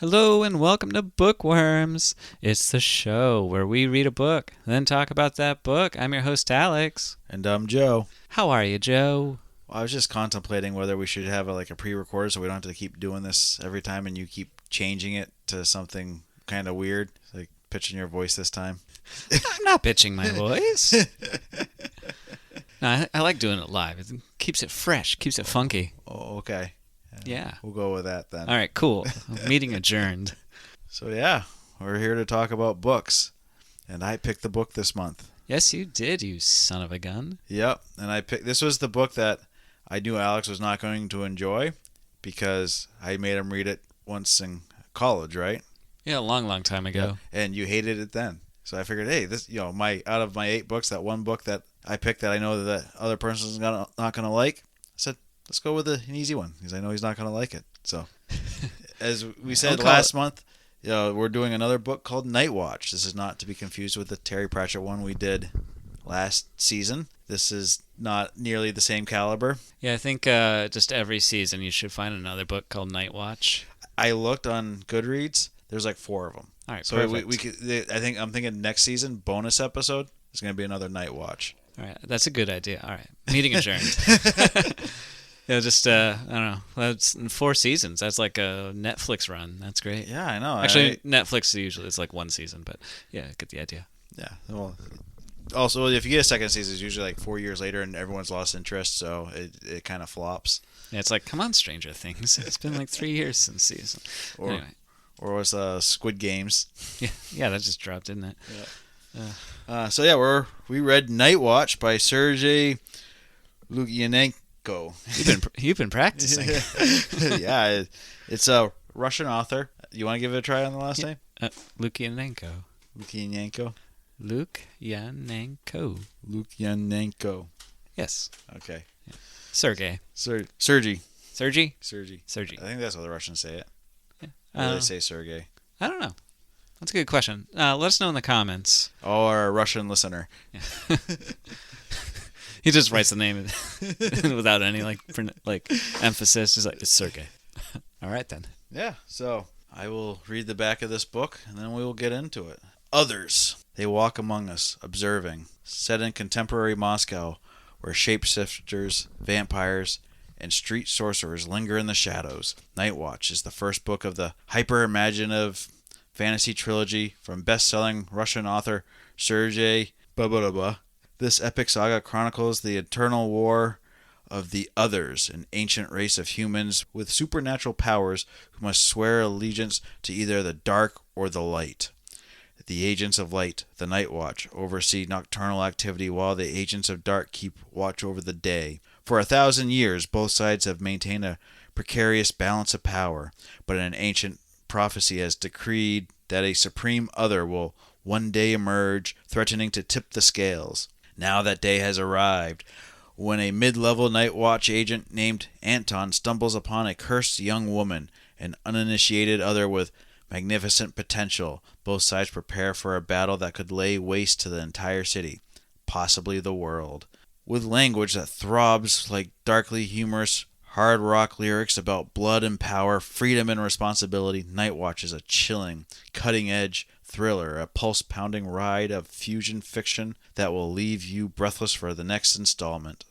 Hello and welcome to Bookworms. It's the show where we read a book, then talk about that book. I'm your host, Alex. And I'm Joe. How are you, Joe? Well, I was just contemplating whether we should have a pre-record so we don't have to keep doing this every time and you keep changing it to something kind of weird, like pitching your voice this time. I'm not pitching my voice. No, I like doing it live. It keeps it fresh, keeps it funky. Oh, okay. Yeah. We'll go with that then. All right, cool. Meeting adjourned. So yeah, we're here to talk about books. And I picked the book this month. Yes, you did, you son of a gun. Yep. And this was the book that I knew Alex was not going to enjoy because I made him read it once in college, right? Yeah, a long time ago. Yeah. And you hated it then. So I figured, hey, this, out of my 8 books, that one book that I picked that I know that other person's not going to like, I said, let's go with an easy one because I know he's not going to like it. So, as we said last month, we're doing another book called Night Watch. This is not to be confused with the Terry Pratchett one we did last season. This is not nearly the same caliber. Yeah, I think just every season you should find another book called Night Watch. I looked on Goodreads. There's like 4 of them. All right, so perfect. we could. I'm thinking next season bonus episode is going to be another Night Watch. All right, that's a good idea. All right, meeting adjourned. Yeah, just I don't know. That's 4 seasons. That's like a Netflix run. That's great. Yeah, I know. Actually, Netflix usually it's like 1 season, but yeah, get the idea. Yeah. Well, also, if you get a second season, it's usually like 4 years later, and everyone's lost interest, so it kind of flops. Yeah, it's like, come on, Stranger Things. It's been like 3 years since season. Anyway. Or was Squid Games? Yeah, that just dropped, didn't it? Yeah. So yeah, we read Night Watch by Sergei Lukyanenko. You've been practicing. Yeah, it's a Russian author. You want to give it a try on the last name? Lukyanenko. Lukyanenko. Yes. Okay. Yeah. Sergei. Sergei. Sergei? Sergei. Sergei. I think that's how the Russians say it. Yeah. Or do they say Sergei? I don't know. That's a good question. Let us know in the comments. Oh, our Russian listener. Yeah. He just writes the name without any emphasis. Just like, it's Sergei. All right then. Yeah. So I will read the back of this book, and then we will get into it. Others. They walk among us, observing. Set in contemporary Moscow, where shapeshifters, vampires, and street sorcerers linger in the shadows. Night Watch is the first book of the hyper-imaginative fantasy trilogy from best-selling Russian author Sergei Lukyanenko. This epic saga chronicles the eternal war of the Others, an ancient race of humans with supernatural powers who must swear allegiance to either the dark or the light. The agents of light, the Night Watch, oversee nocturnal activity while the agents of dark keep watch over the day. For 1,000 years, both sides have maintained a precarious balance of power, but an ancient prophecy has decreed that a supreme other will one day emerge, threatening to tip the scales. Now that day has arrived, when a mid-level Night Watch agent named Anton stumbles upon a cursed young woman, an uninitiated other with magnificent potential. Both sides prepare for a battle that could lay waste to the entire city, possibly the world. With language that throbs like darkly humorous hard rock lyrics about blood and power, freedom and responsibility, Night Watch is a chilling, cutting-edge thriller, a pulse-pounding ride of fusion fiction that will leave you breathless for the next installment.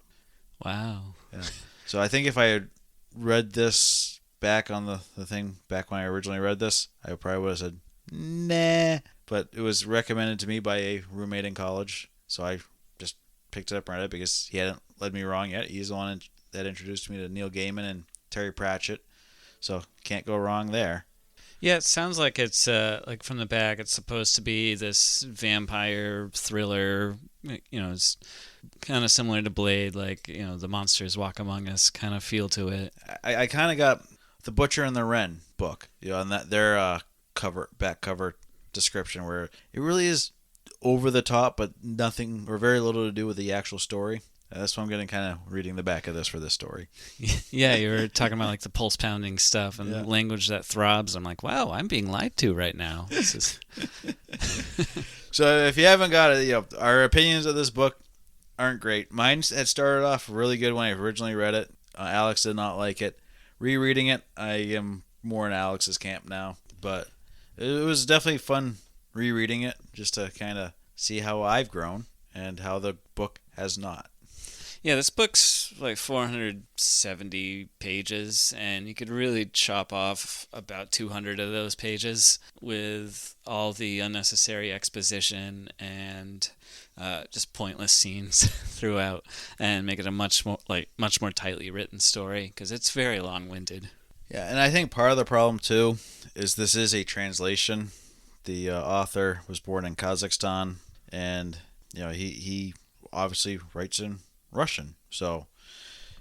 Wow. Yeah. So I think if I had read this back on the thing, back when I originally read this, I probably would have said, nah. But it was recommended to me by a roommate in college, so I just picked it up and read it because he hadn't led me wrong yet. He's the one that introduced me to Neil Gaiman and Terry Pratchett, so can't go wrong there. Yeah, it sounds like it's like from the back. It's supposed to be this vampire thriller. It's kind of similar to Blade, like the monsters walk among us kind of feel to it. I kind of got the Butcher and the Wren book, and that their back cover description where it really is over the top, but nothing or very little to do with the actual story. That's why I'm getting kind of reading the back of this for this story. Yeah, you were talking about like the pulse pounding stuff and language that throbs. I'm like, wow, I'm being lied to right now. This is... So if you haven't got it, our opinions of this book aren't great. Mine had started off really good when I originally read it. Alex did not like it. Rereading it, I am more in Alex's camp now. But it was definitely fun rereading it just to kind of see how I've grown and how the book has not. Yeah, this book's like 470 pages, and you could really chop off about 200 of those pages with all the unnecessary exposition and just pointless scenes throughout, and make it a much more tightly written story because it's very long-winded. Yeah, and I think part of the problem too is this is a translation. The author was born in Kazakhstan, and he obviously writes in Russian, so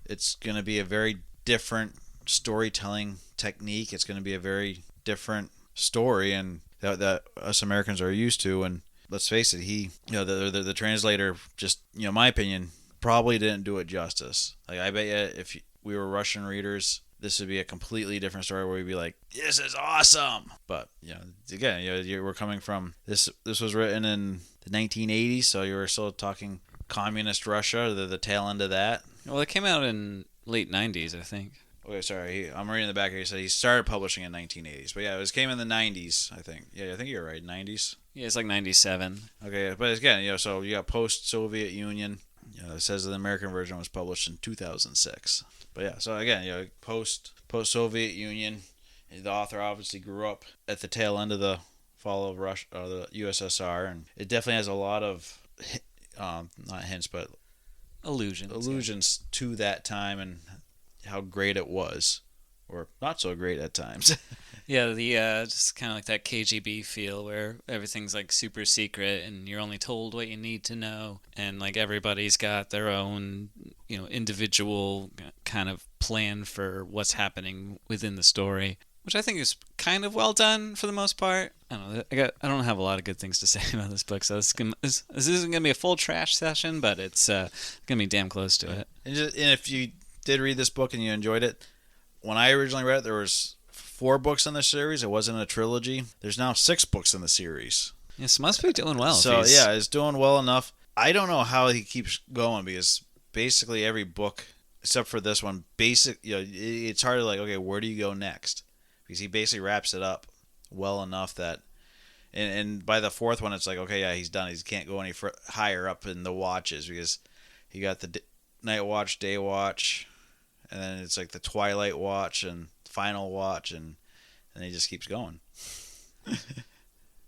it's going to be a very different storytelling technique. It's going to be a very different story, and that us Americans are used to. And let's face it, the translator just, my opinion, probably didn't do it justice. Like, I bet you if we were Russian readers, this would be a completely different story where we'd be like, this is awesome. But again, we're coming from this was written in the 1980s, so you were still talking communist Russia, the tail end of that. Well, it came out in late 90s, I think. Okay, sorry, I'm reading the back here. He said he started publishing in 1980s, but yeah, it came in the 90s, I think. Yeah, I think you're right, 90s. Yeah, it's like 97. Okay, but again, so you got post-Soviet Union. It says the American version was published in 2006. But yeah, so again, post-Soviet Union, the author obviously grew up at the tail end of the fall of Russia, the USSR, and it definitely has a lot of not hints, but allusions to that time and how great it was, or not so great at times. Yeah, the just kind of like that KGB feel where everything's like super secret and you're only told what you need to know, and like everybody's got their own, individual kind of plan for what's happening within the story, which I think is kind of well done for the most part. I don't know. I don't have a lot of good things to say about this book, so this isn't gonna be a full trash session, but it's gonna be damn close to it. And if you did read this book and you enjoyed it, when I originally read it, there was 4 books in the series. It wasn't a trilogy. There's now 6 books in the series. Yes, must be doing well. So yeah, it's doing well enough. I don't know how he keeps going, because basically every book, except for this one, it's hard to like, okay, where do you go next? Because he basically wraps it up well enough that, and by the 4th one, it's like, okay, yeah, he's done. He can't go any higher up in the watches, because he got the night watch, day watch, and then it's like the twilight watch and final watch, and he just keeps going.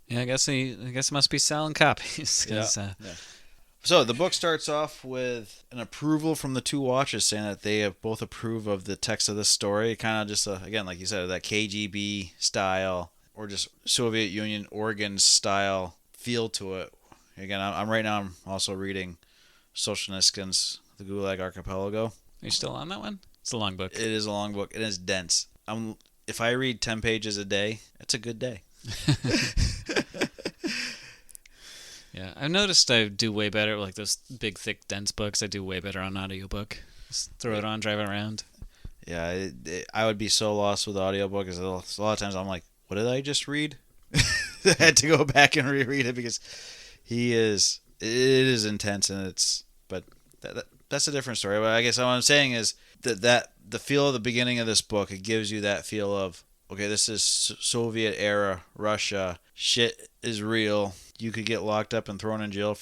Yeah, I guess it must be selling copies. Yeah. So the book starts off with an approval from the 2 watches, saying that they have both approve of the text of this story. Kind of just again, like you said, that KGB style or just Soviet Union organ style feel to it. Again, I'm also reading Solzhenitsyn's The Gulag Archipelago. Are you still on that one? It's a long book. It is a long book. It is dense. If I read 10 pages a day, it's a good day. Yeah, I've noticed I do way better with like those big, thick, dense books. I do way better on audiobook. Just throw it on, drive it around. Yeah, I would be so lost with audiobook, because a lot of times I'm like, what did I just read? I had to go back and reread it, because it is intense, and but that's a different story. But I guess what I'm saying is that the feel of the beginning of this book, it gives you that feel of, okay, this is Soviet era Russia. Shit is real. You could get locked up and thrown in jail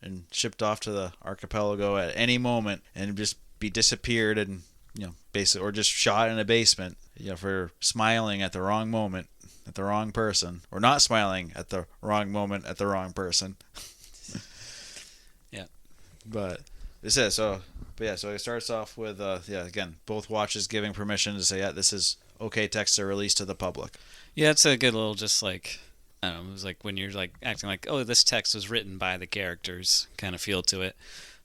and shipped off to the archipelago at any moment and just be disappeared, and basically, or just shot in a basement, for smiling at the wrong moment at the wrong person, or not smiling at the wrong moment at the wrong person. Yeah. But so it starts off with again, both watches giving permission to say, yeah, this is okay text to release to the public. Yeah, it's a good little, just like, I don't know, it was like when you're like acting like, oh, this text was written by the characters kind of feel to it.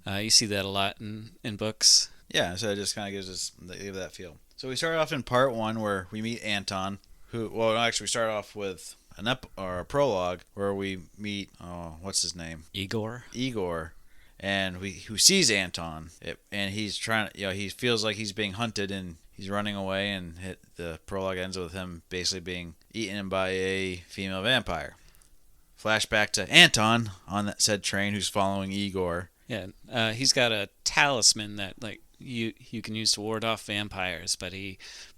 You see that a lot in books. Yeah, so it just kind of gives that feel. So we start off in part 1 where we meet Anton, we start off with a prologue where we meet, what's his name? Igor. And who sees Anton, and he's trying to, he feels like he's being hunted, and he's running away, and the prologue ends with him basically being eaten by a female vampire. Flashback to Anton on that said train, who's following Igor. Yeah, he's got a talisman that like you can use to ward off vampires. But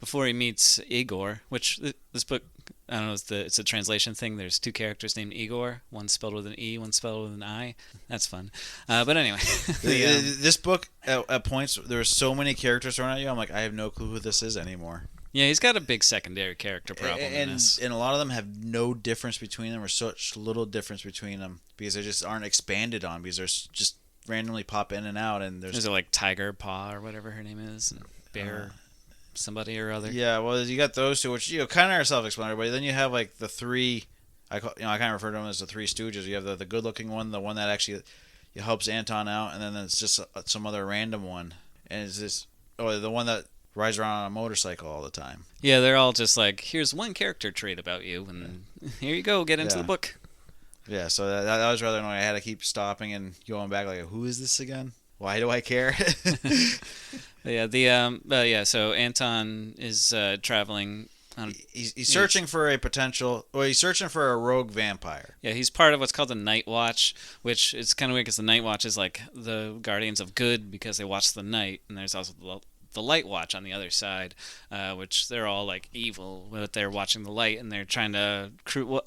before he meets Igor, which this book I don't know. It's a translation thing. There's two characters named Igor. One spelled with an E. One spelled with an I. That's fun. But anyway, This book at points there were so many characters thrown at you. I'm like, I have no clue who this is anymore. yeah, he's got a big secondary character problem in this. And a lot of them have no difference between them, or such little difference between them, because they just aren't expanded on, because there's just randomly pop in and out, and there's Is it like Tiger Paw or whatever her name is, and Bear, somebody or other. yeah. Well, you got those two, which kind of are self-explanatory. But then you have like the three. I kind of refer to them as the Three Stooges. You have the good-looking one, the one that actually helps Anton out, and then it's just some other random one, and it's this the one that rides around on a motorcycle all the time. Yeah, they're all just like, here's one character trait about you, and here you go, get into the book. Yeah, so that was rather annoying. I had to keep stopping and going back, like, who is this again? Why do I care? So Anton is traveling. He's searching for a potential. Well, he's searching for a rogue vampire. Yeah, he's part of what's called the Night Watch, which is kind of weird because the Night Watch is like the guardians of good because they watch the night, and there's also the Light Watch on the other side, which they're all like evil, but they're watching the light and they're trying to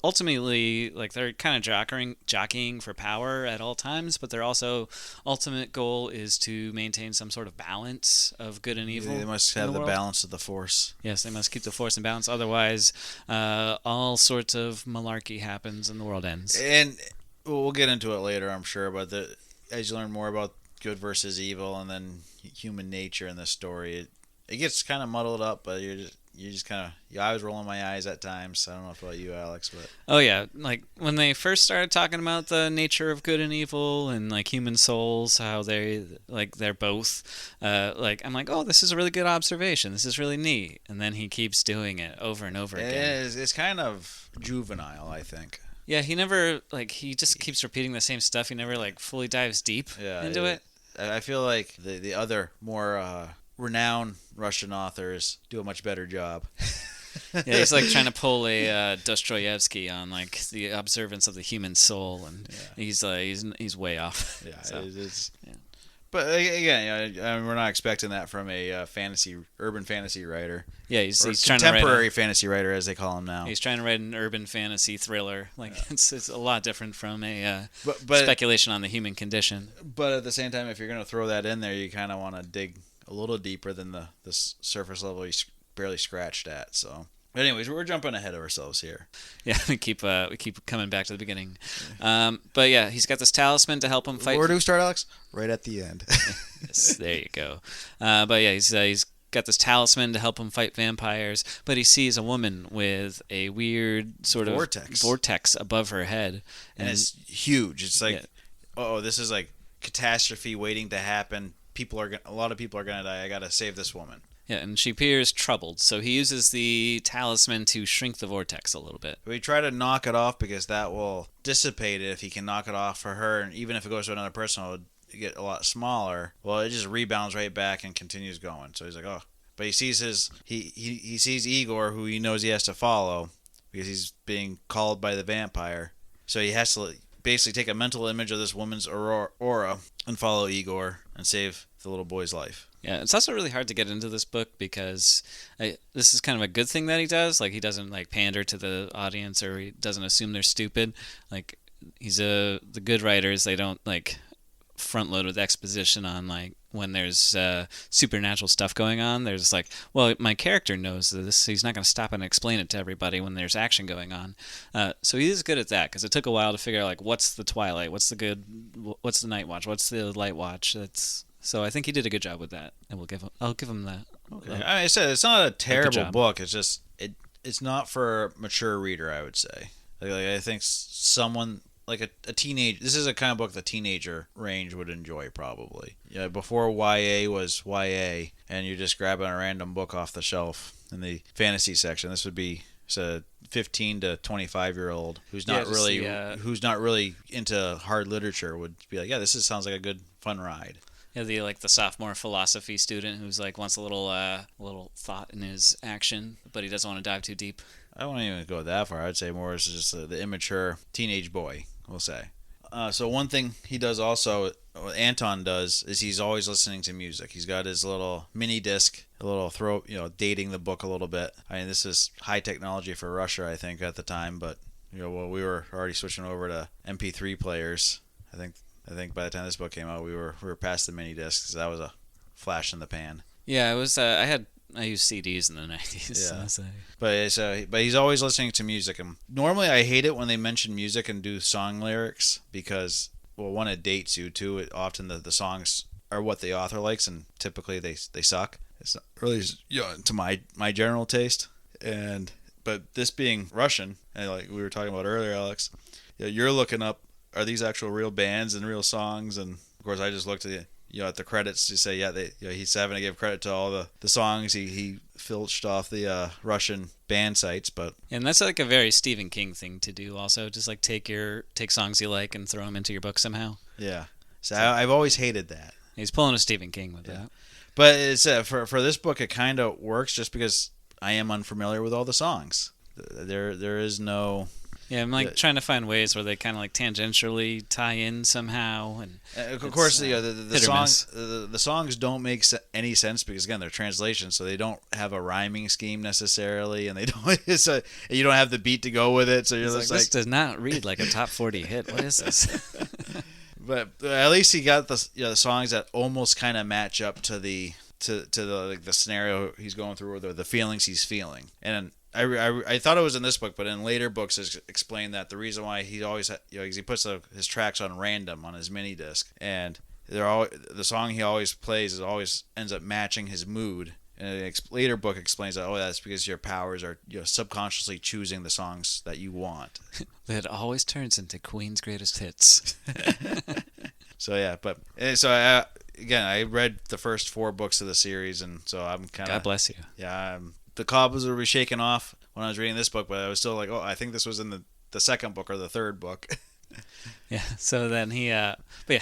ultimately, like, they're kind of jockeying for power at all times, but their also ultimate goal is to maintain some sort of balance of good and evil. They must have the balance of the Force. Yes, they must keep the Force in balance, otherwise all sorts of malarkey happens and the world ends. And we'll get into it later, I'm sure, but as you learn more about good versus evil and then human nature in this story, it gets kind of muddled up, but you just kind of, I was rolling my eyes at times. I don't know about you, Alex, but oh yeah, like when they first started talking about the nature of good and evil and like human souls, how they're both I'm like, oh, this is a really good observation, this is really neat, and then he keeps doing it over and over again. It's kind of juvenile, I think. Yeah, he never, he just keeps repeating the same stuff. He never fully dives deep into it. I feel like the other more renowned Russian authors do a much better job. Yeah, he's like trying to pull a Dostoevsky on like the observance of the human soul, and he's way off. Yeah, so, it's. Yeah. But again, we're not expecting that from a urban fantasy writer. Yeah, he's trying contemporary to fantasy writer, as they call him now. He's trying to write an urban fantasy thriller. It's a lot different from a speculation on the human condition. But at the same time, if you're going to throw that in there, you kind of want to dig a little deeper than the surface level you barely scratched at. So. But anyways, we're jumping ahead of ourselves here. Yeah, we keep coming back to the beginning. But yeah, he's got this talisman to help him fight. Where do we start, Alex? Right at the end. Yes, there you go. But yeah, he's got this talisman to help him fight vampires, but he sees a woman with a weird sort of vortex above her head. And it's huge. It's like, this is like catastrophe waiting to happen. A lot of people are going to die. I got to save this woman. Yeah, and she appears troubled, so he uses the talisman to shrink the vortex a little bit. We try to knock it off because that will dissipate it if he can knock it off for her, and even if it goes to another person, it'll get a lot smaller. Well, it just rebounds right back and continues going. So he's like, oh. But he sees he sees Igor, who he knows he has to follow because he's being called by the vampire. So he has to basically take a mental image of this woman's aura and follow Igor and save the little boy's life. Yeah, it's also really hard to get into this book because this is kind of a good thing that he does. Like, he doesn't pander to the audience, or he doesn't assume they're stupid. Like, the good writers, they don't front load with exposition on when there's supernatural stuff going on. There's well, my character knows this. He's not going to stop and explain it to everybody when there's action going on. So he is good at that, because it took a while to figure out what's the Twilight, what's the Night Watch, what's the Light Watch. So I think he did a good job with that, and I'll give him that. Okay. I said it's not a terrible book. It's just it's not for a mature reader, I would say. I think someone a teenage. This is a kind of book the teenager range would enjoy probably. Yeah, before YA was YA, and you're just grabbing a random book off the shelf in the fantasy section. This would be a 15 to 25-year-old who's not really into hard literature would be like, yeah, sounds like a good fun ride. Yeah, the sophomore philosophy student who's wants a little thought in his action, but he doesn't want to dive too deep. I wouldn't even go that far. I'd say more is just the immature teenage boy, we'll say. So one thing he does also, what Anton does, is he's always listening to music. He's got his little mini disc a little dating the book a little bit. I mean, this is high technology for Russia, I think, at the time, but we were already switching over to MP3 players. I think by the time this book came out, we were past the mini discs. That was a flash in the pan. Yeah, it was. I used CDs in the 90s. Yeah. So. But he's always listening to music. And normally I hate it when they mention music and do song lyrics because, well, one, it dates you. Two, often the songs are what the author likes, and typically they suck. It's not really to my general taste. But this being Russian, and like we were talking about earlier, Alex, you're looking up, are these actual real bands and real songs? And of course I just looked at at the credits to say, he's having to give credit to all the songs he filched off the Russian band sites. And that's like a very Stephen King thing to do also, just like take songs you like and throw them into your book somehow. Yeah. So I've always hated that. He's pulling a Stephen King with that. But it's for this book, it kind of works just because I am unfamiliar with all the songs. There is no... Yeah, I'm trying to find ways where they kind of tangentially tie in somehow, and of course the songs don't make any sense because again they're translations, so they don't have a rhyming scheme necessarily, and they don't. You don't have the beat to go with it, so you're just this does not read like a top 40 hit. What is this? But at least he got the songs that almost kind of match up to the scenario he's going through or the feelings he's feeling, and. I thought it was in this book, but in later books it's explained that the reason why he always he puts his tracks on random on his mini disc, and the song he always plays always ends up matching his mood. And the later book explains that that's because your powers are subconsciously choosing the songs that you want. That always turns into Queen's greatest hits. So again, I read the first 4 books of the series, and so I'm kind of God bless you. Yeah. The cobwebs were shaken off when I was reading this book, but I was still like, I think this was in the second book or the third book. Yeah, so then getting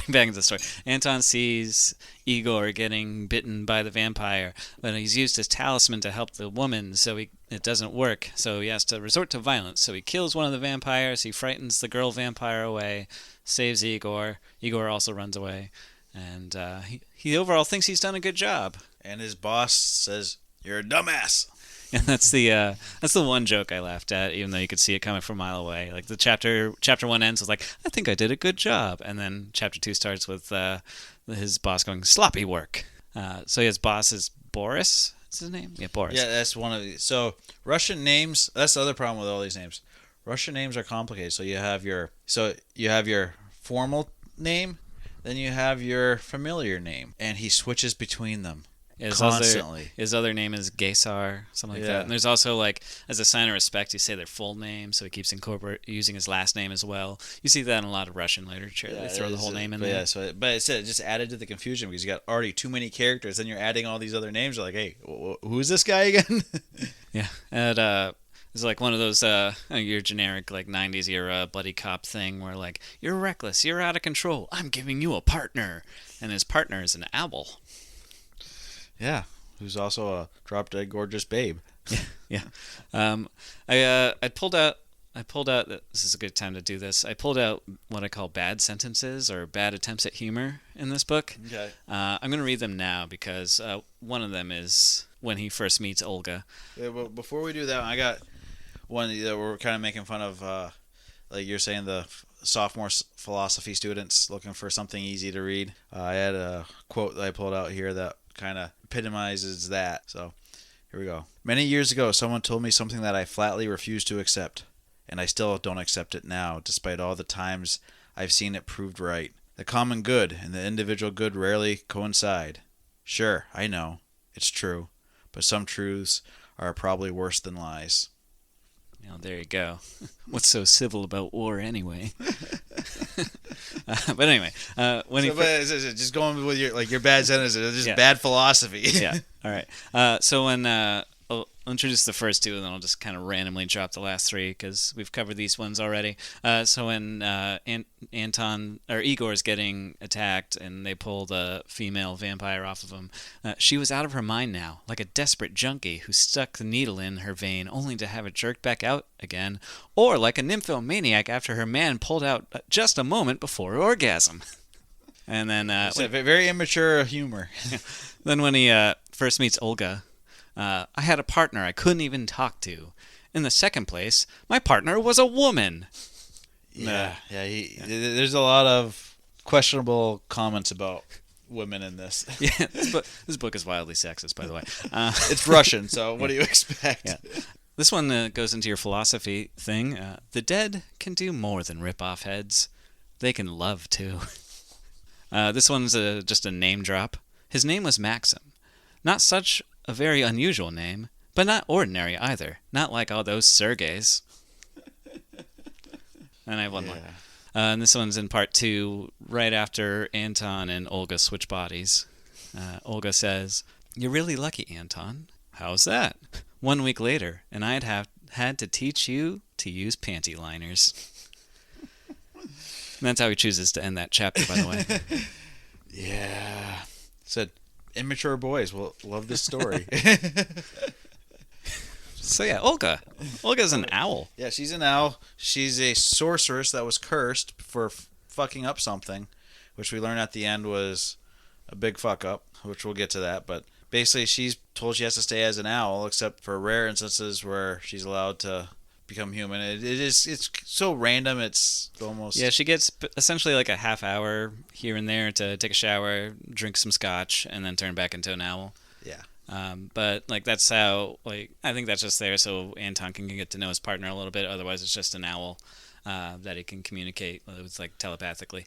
back into the story. Anton sees Igor getting bitten by the vampire, but he's used his talisman to help the woman, so it doesn't work. So he has to resort to violence. So he kills one of the vampires, he frightens the girl vampire away, saves Igor. Igor also runs away, and he overall thinks he's done a good job. And his boss says, "You're a dumbass." And that's the one joke I laughed at, even though you could see it coming from a mile away. Like the chapter 1 ends with I think I did a good job, and then chapter 2 starts with his boss going sloppy work. So his boss is Boris. What's his name? Yeah, Boris. Yeah, that's one of these. So Russian names. That's the other problem with all these names. Russian names are complicated. So you have your formal name, then you have your familiar name, and he switches between them. Constantly. His other name is Gaysar, something like that. And there's also as a sign of respect, you say their full name, so he keeps using his last name as well. You see that in a lot of Russian literature. They throw the whole name in there. Yeah, but it just added to the confusion because you got already too many characters, and you're adding all these other names. You're like, hey, who's this guy again? Yeah, and it's one of those your generic 90s era buddy cop thing where you're reckless, you're out of control, I'm giving you a partner, and his partner is an owl. Yeah, who's also a drop-dead gorgeous babe. Yeah. I pulled out. This is a good time to do this. I pulled out what I call bad sentences or bad attempts at humor in this book. Okay. I'm going to read them now because one of them is when he first meets Olga. Yeah, well, before we do that, I got one that we're kind of making fun of. You're saying the sophomore philosophy students looking for something easy to read. I had a quote that I pulled out here that kind of epitomizes that. So here we go. Many years ago, someone told me something that I flatly refused to accept, and I still don't accept it now, despite all the times I've seen it proved right. The common good and the individual good rarely coincide. Sure, I know, it's true, but some truths are probably worse than lies. There you go. What's so civil about war anyway? But anyway, just going with your bad sentences, just bad philosophy. Yeah. All right. So when I'll introduce the first 2, and then I'll just kind of randomly drop the last 3 because we've covered these ones already. So when Anton or Igor is getting attacked and they pull the female vampire off of him, she was out of her mind now, like a desperate junkie who stuck the needle in her vein only to have it jerked back out again, or like a nymphomaniac after her man pulled out just a moment before orgasm. And then It's a very immature humor. then when he first meets Olga, I had a partner I couldn't even talk to. In the second place, my partner was a woman. Yeah. There's a lot of questionable comments about women in this. Yeah, this book is wildly sexist, by the way. It's Russian, so what do you expect? Yeah. This one goes into your philosophy thing. The dead can do more than rip off heads. They can love, too. This one's just a name drop. His name was Maxim. Not such a very unusual name, but not ordinary either. Not like all those Sergeys. And I have one more. And this one's in part 2, right after Anton and Olga switch bodies. Olga says, "You're really lucky, Anton." "How's that?" "1 week later, and I'd have had to teach you to use panty liners." And that's how he chooses to end that chapter, by the way. Yeah. Said immature boys will love this story. So yeah, Olga. Olga's an owl. Yeah, she's an owl. She's a sorceress that was cursed for fucking up something, which we learn at the end was a big fuck up, which we'll get to that. But basically, she's told she has to stay as an owl, except for rare instances where she's allowed to become human. It's so random. It's almost She gets essentially like a half hour here and there to take a shower, drink some scotch, and then turn back into an owl. Yeah. But like that's how I think that's just there so Anton can get to know his partner a little bit. Otherwise, it's just an owl that he can communicate with like telepathically.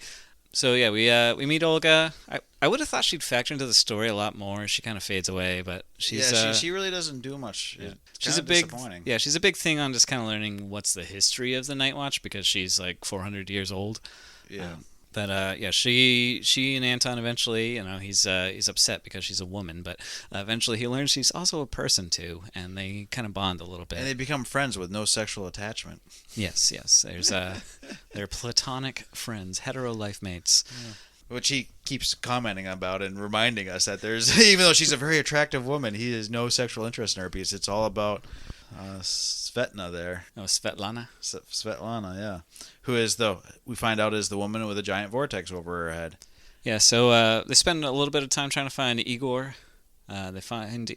So yeah, we meet Olga. I would have thought she'd factor into the story a lot more. She kind of fades away, but she's she really doesn't do much. Yeah. It's She's a kinda big disappointing. she's a big thing on just kind of learning what's the history of the Night Watch because she's like 400 years old. Yeah. But she and Anton eventually, he's upset because she's a woman, but eventually he learns she's also a person too, and they kind of bond a little bit. And they become friends with no sexual attachment. Yes. There's they're platonic friends, hetero life mates. Yeah. Which he keeps commenting about and reminding us that there's, even though she's a very attractive woman, he has no sexual interest in her because it's all about Svetlana there. Oh, Svetlana. Svetlana, yeah. Who is we find out is the woman with a giant vortex over her head. Yeah, so they spend a little bit of time trying to find Igor. They find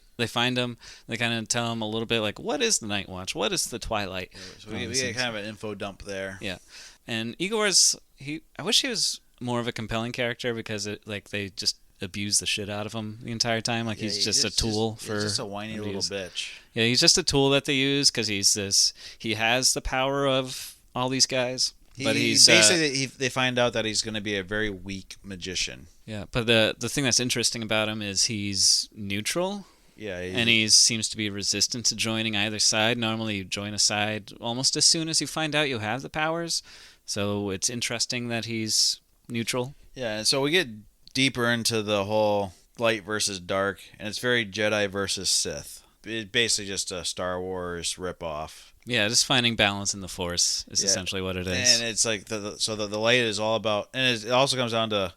him. They kind of tell him a little bit like, what is the Night Watch? What is the Twilight? Yeah, so we get kind of an info dump there. Yeah, and Igor's I wish he was more of a compelling character because they just abuse the shit out of him the entire time. Like he's just a tool for. He's just a whiny little bitch. Yeah, he's just a tool that they use because he has the power of all these guys. But he's basically they find out that he's going to be a very weak magician. Yeah, but the thing that's interesting about him is he's neutral. Yeah, and he seems to be resistant to joining either side. Normally, you join a side almost as soon as you find out you have the powers. So it's interesting that he's neutral. Yeah, and so we get deeper into the whole light versus dark, and it's very Jedi versus Sith. It's basically just a Star Wars ripoff. Yeah, just finding balance in the Force is essentially what it is. And it's like the light is all about, and it also comes down to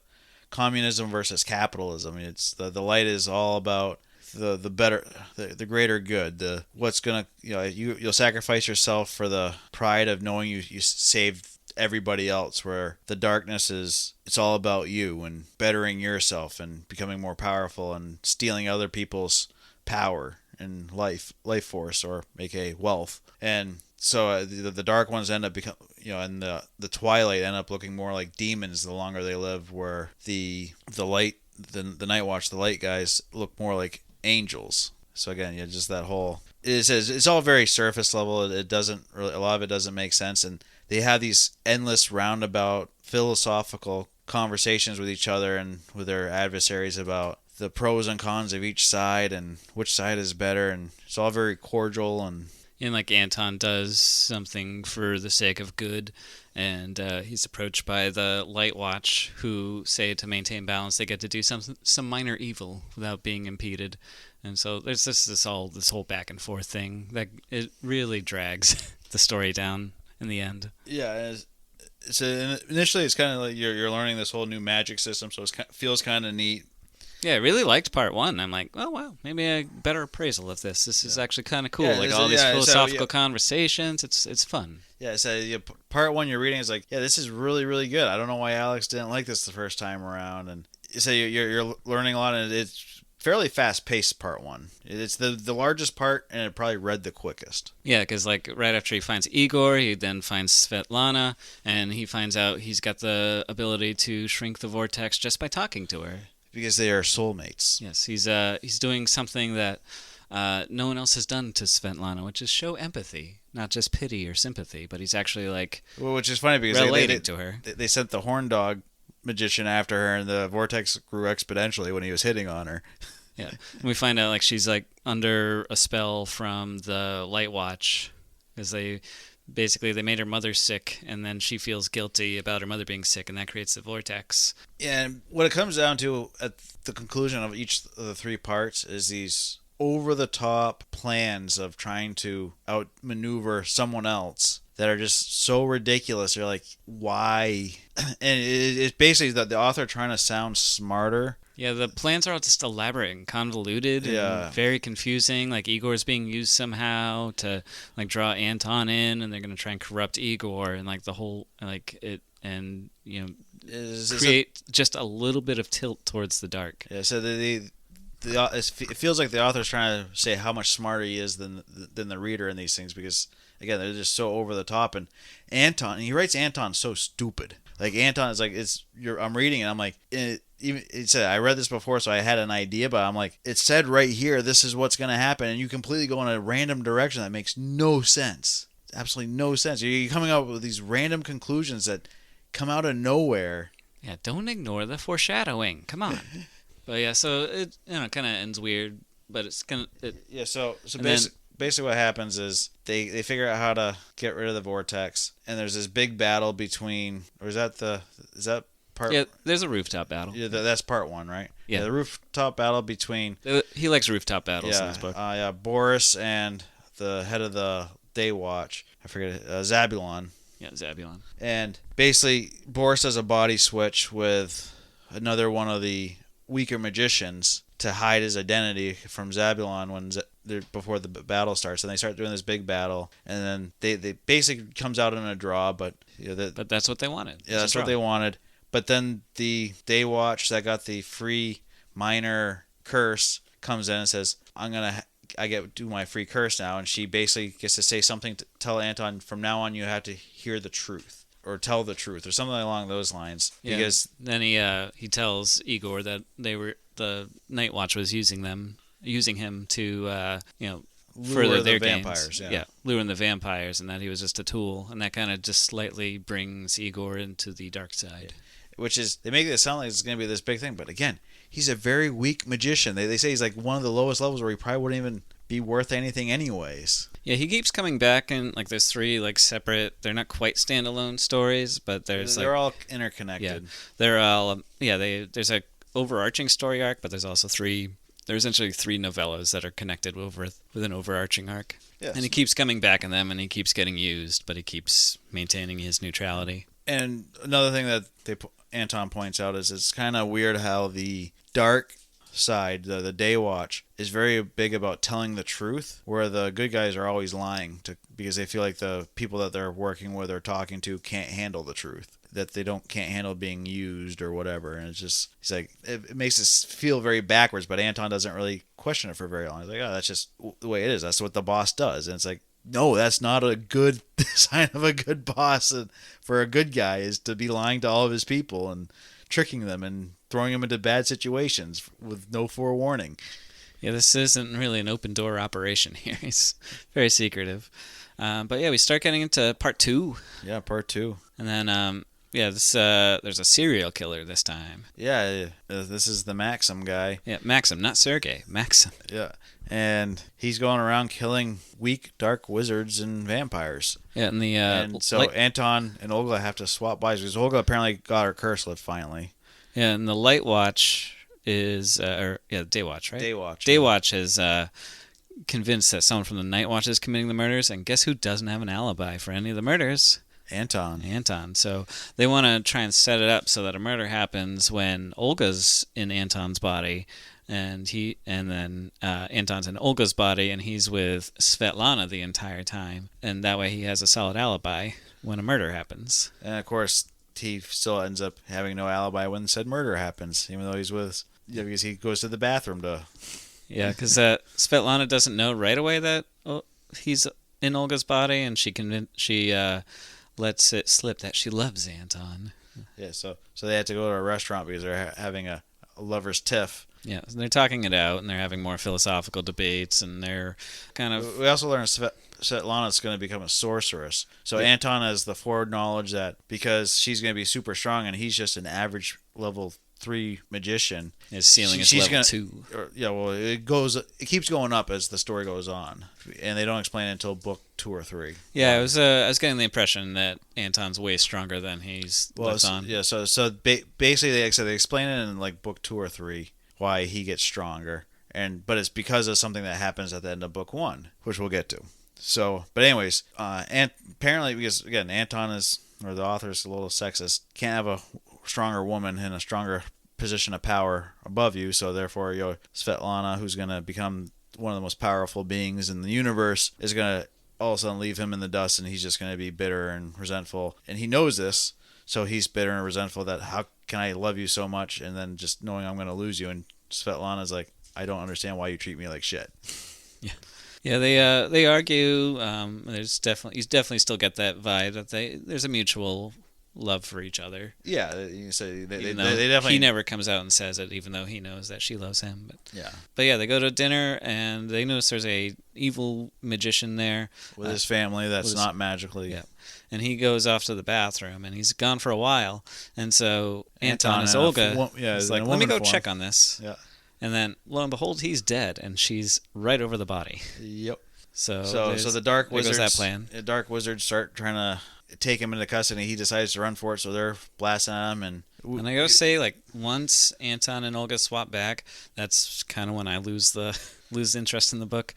communism versus capitalism. I mean, it's the light is all about the better, the greater good. What's gonna you'll sacrifice yourself for the pride of knowing you saved everybody else, where the darkness it's all about you and bettering yourself and becoming more powerful and stealing other people's power and life force, or aka wealth. And so the dark ones end up and the Twilight end up looking more like demons the longer they live, where the light, the Night Watch, the light guys look more like angels. So again, just that whole it's all very surface level. It doesn't really, a lot of it doesn't make sense, and they have these endless roundabout philosophical conversations with each other and with their adversaries about the pros and cons of each side and which side is better, and it's all very cordial. And like Anton does something for the sake of good, and he's approached by the Light Watch, who say to maintain balance they get to do some minor evil without being impeded. And so there's this whole back and forth thing that it really drags the story down in the end. Yeah, so initially it's kind of like you're learning this whole new magic system, so it feels kind of neat. Yeah, I really liked part one. I'm like, oh wow, maybe a better appraisal of this. This is actually kind of cool. Yeah, Like this all is- these yeah, so, philosophical yeah. conversations. It's fun. Yeah, so part one you're reading is like, yeah, this is really really good. I don't know why Alex didn't like this the first time around, and so you're learning a lot, and it's fairly fast paced. Part one, it's the largest part, and it probably read the quickest. Yeah, because like right after he finds Igor, he then finds Svetlana, and he finds out he's got the ability to shrink the vortex just by talking to her. Because they are soulmates. Yes, he's doing something that no one else has done to Svetlana, which is show empathy, not just pity or sympathy, but he's actually like Well, which is funny because relating to her. They sent the horn dog magician after her, and the vortex grew exponentially when he was hitting on her. Yeah, and we find out like she's like under a spell from the Light Watch because they made her mother sick, and then she feels guilty about her mother being sick, and that creates the vortex. And what it comes down to at the conclusion of each of the three parts is these over the top plans of trying to outmaneuver someone else that are just so ridiculous. You're like, why? And it's basically the author trying to sound smarter. Yeah, the plans are all just elaborate and convoluted and very confusing. Like Igor's being used somehow to like draw Anton in, and they're gonna try and corrupt Igor, and like the whole like it, and you know, create just a little bit of tilt towards the dark. Yeah, so it feels like the author's trying to say how much smarter he is than the reader in these things, because again they're just so over the top. And he writes Anton so stupid. Like Anton is like I'm reading it, I'm like it said I read this before, so I had an idea, but I'm like, it said right here this is what's gonna happen, and you completely go in a random direction that makes no sense. Absolutely no sense. You're coming up with these random conclusions that come out of nowhere. Yeah, don't ignore the foreshadowing. Come on. But yeah, so it kind of ends weird, but it's gonna. Yeah, so basically what happens is they figure out how to get rid of the vortex, and there's this big battle between, or is that part? Yeah, there's a rooftop battle. Yeah, that's part one, right? Yeah, the rooftop battle between. He likes rooftop battles in this book. Yeah, Boris and the head of the Day Watch. I forget Zabulon. Yeah, Zabulon. And basically, Boris does a body switch with another one of the weaker magicians to hide his identity from Zabulon before the battle starts, and they start doing this big battle, and then they basically comes out in a draw, but but that's what they wanted. Yeah, that's what they wanted. But then the Day Watch that got the free minor curse comes in and says, I get to do my free curse now, and she basically gets to say something to tell Anton, from now on you have to hear the truth or tell the truth or something along those lines. Yeah, because then he tells Igor that the Night Watch was using him to further their vampires. Games. Yeah, luring the vampires, and that he was just a tool, and that kind of just slightly brings Igor into the dark side. Which is, they make it sound like it's going to be this big thing, but again, he's a very weak magician. They say he's like one of the lowest levels where he probably wouldn't even be worth anything anyways. Yeah, he keeps coming back, and like there's three like separate, they're not quite standalone stories, but they're all interconnected. Yeah, they're all there's a overarching story arc, but there's also there's essentially three novellas that are connected with an overarching arc. Yes. And he keeps coming back in them, and he keeps getting used, but he keeps maintaining his neutrality. And another thing that Anton points out is it's kind of weird how the dark side, the Day Watch, is very big about telling the truth, where the good guys are always lying because they feel like the people that they're working with or talking to can't handle the truth, that they can't handle being used or whatever. And it's just, he's like, it makes us feel very backwards, but Anton doesn't really question it for very long. He's like, oh, that's just the way it is. That's what the boss does. And it's like, no, that's not a good sign of a good boss. And for a good guy is to be lying to all of his people and tricking them and throwing them into bad situations with no forewarning. Yeah, this isn't really an open door operation here. He's very secretive. But yeah, we start getting into part 2. Yeah, part 2. And then there's a serial killer this time. Yeah, this is the Maxim guy. Yeah, Maxim, not Sergei. Maxim. Yeah, and he's going around killing weak, dark wizards and vampires. Yeah, and so Anton and Olga have to swap bodies because Olga apparently got her curse lift finally. Yeah, and the Light Watch is Day Watch, right? Day Watch. Day Watch is convinced that someone from the Night Watch is committing the murders, and guess who doesn't have an alibi for any of the murders? Anton. So they want to try and set it up so that a murder happens when Olga's in Anton's body, and then Anton's in Olga's body, and he's with Svetlana the entire time, and that way he has a solid alibi when a murder happens. And of course, he still ends up having no alibi when said murder happens, even though he's with, because he goes to the bathroom to. Yeah, because Svetlana doesn't know right away that he's in Olga's body, and she lets it slip that she loves Anton. Yeah, so they had to go to a restaurant because they're having a lover's tiff. Yeah, they're talking it out, and they're having more philosophical debates, and they're kind of. We also learned Svetlana's going to become a sorceress. So Anton has the foreknowledge that because she's going to be super strong, and he's just an average level 3 magician. His ceiling is level 2. It keeps going up as the story goes on, and they don't explain it until book 2 or 3. Yeah, I was getting the impression that Anton's way stronger than he's lets on. Yeah, so basically they explain it in like book 2 or 3 why he gets stronger, but it's because of something that happens at the end of book 1, which we'll get to. So, but anyways, and apparently because again Anton is, or the author is a little sexist, can't have a stronger woman in a stronger position of power above you, so therefore Svetlana, who's going to become one of the most powerful beings in the universe, is going to all of a sudden leave him in the dust, and he's just going to be bitter and resentful, and he knows this, so he's bitter and resentful that how can I love you so much and then just knowing I'm going to lose you, and Svetlana's like, I don't understand why you treat me like shit. Yeah, they argue. He's definitely still get that vibe that there's a mutual love for each other. Yeah, you say they definitely. He never comes out and says it, even though he knows that she loves him. But yeah, they go to dinner and they notice there's a evil magician there with his family that's not magically. Yeah, and he goes off to the bathroom and he's gone for a while, and so Anton is Olga. He's like, let me go check on this. Yeah. And then, lo and behold, he's dead, and she's right over the body. Yep. So the dark wizards. That plan. The dark wizards start trying to take him into custody. He decides to run for it, so they're blasting at him. And I gotta say, like, once Anton and Olga swap back, that's kind of when I lose interest in the book,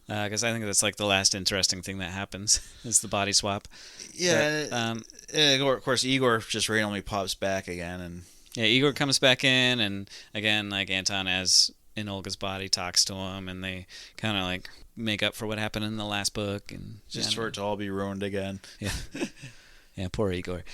because I think that's like the last interesting thing that happens is the body swap. Yeah. Of course, Igor just randomly pops back again, and. Yeah, Igor comes back in, and again, like Anton, as in Olga's body, talks to him, and they kind of like make up for what happened in the last book, and just for it to all be ruined again. Yeah, yeah, poor Igor.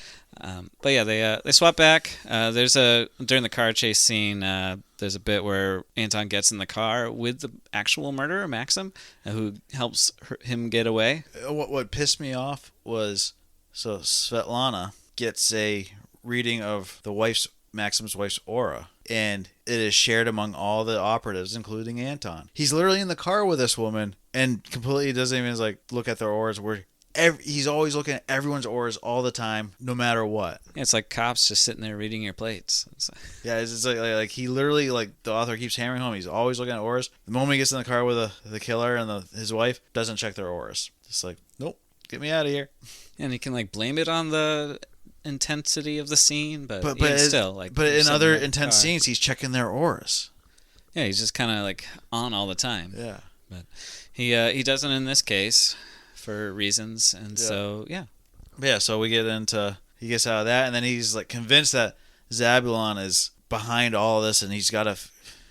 But yeah, they swap back. During the car chase scene, there's a bit where Anton gets in the car with the actual murderer, Maxim, who helps him get away. What pissed me off was Svetlana gets a reading of Maxim's wife's aura, and it is shared among all the operatives, including Anton. He's literally in the car with this woman and completely doesn't even like look at their auras. He's always looking at everyone's auras all the time, no matter what. Yeah, it's like cops just sitting there reading your plates. It's like he literally, like the author keeps hammering home, he's always looking at auras. The moment he gets in the car with the killer and his wife, doesn't check their auras. Just like, nope, get me out of here. And he can like blame it on the intensity of the scene, but in other intense scenes he's checking their auras. Yeah, he's just kind of like on all the time. Yeah, but he doesn't in this case for reasons, and so so he gets out of that, and then he's like convinced that Zabulon is behind all this, and he's got to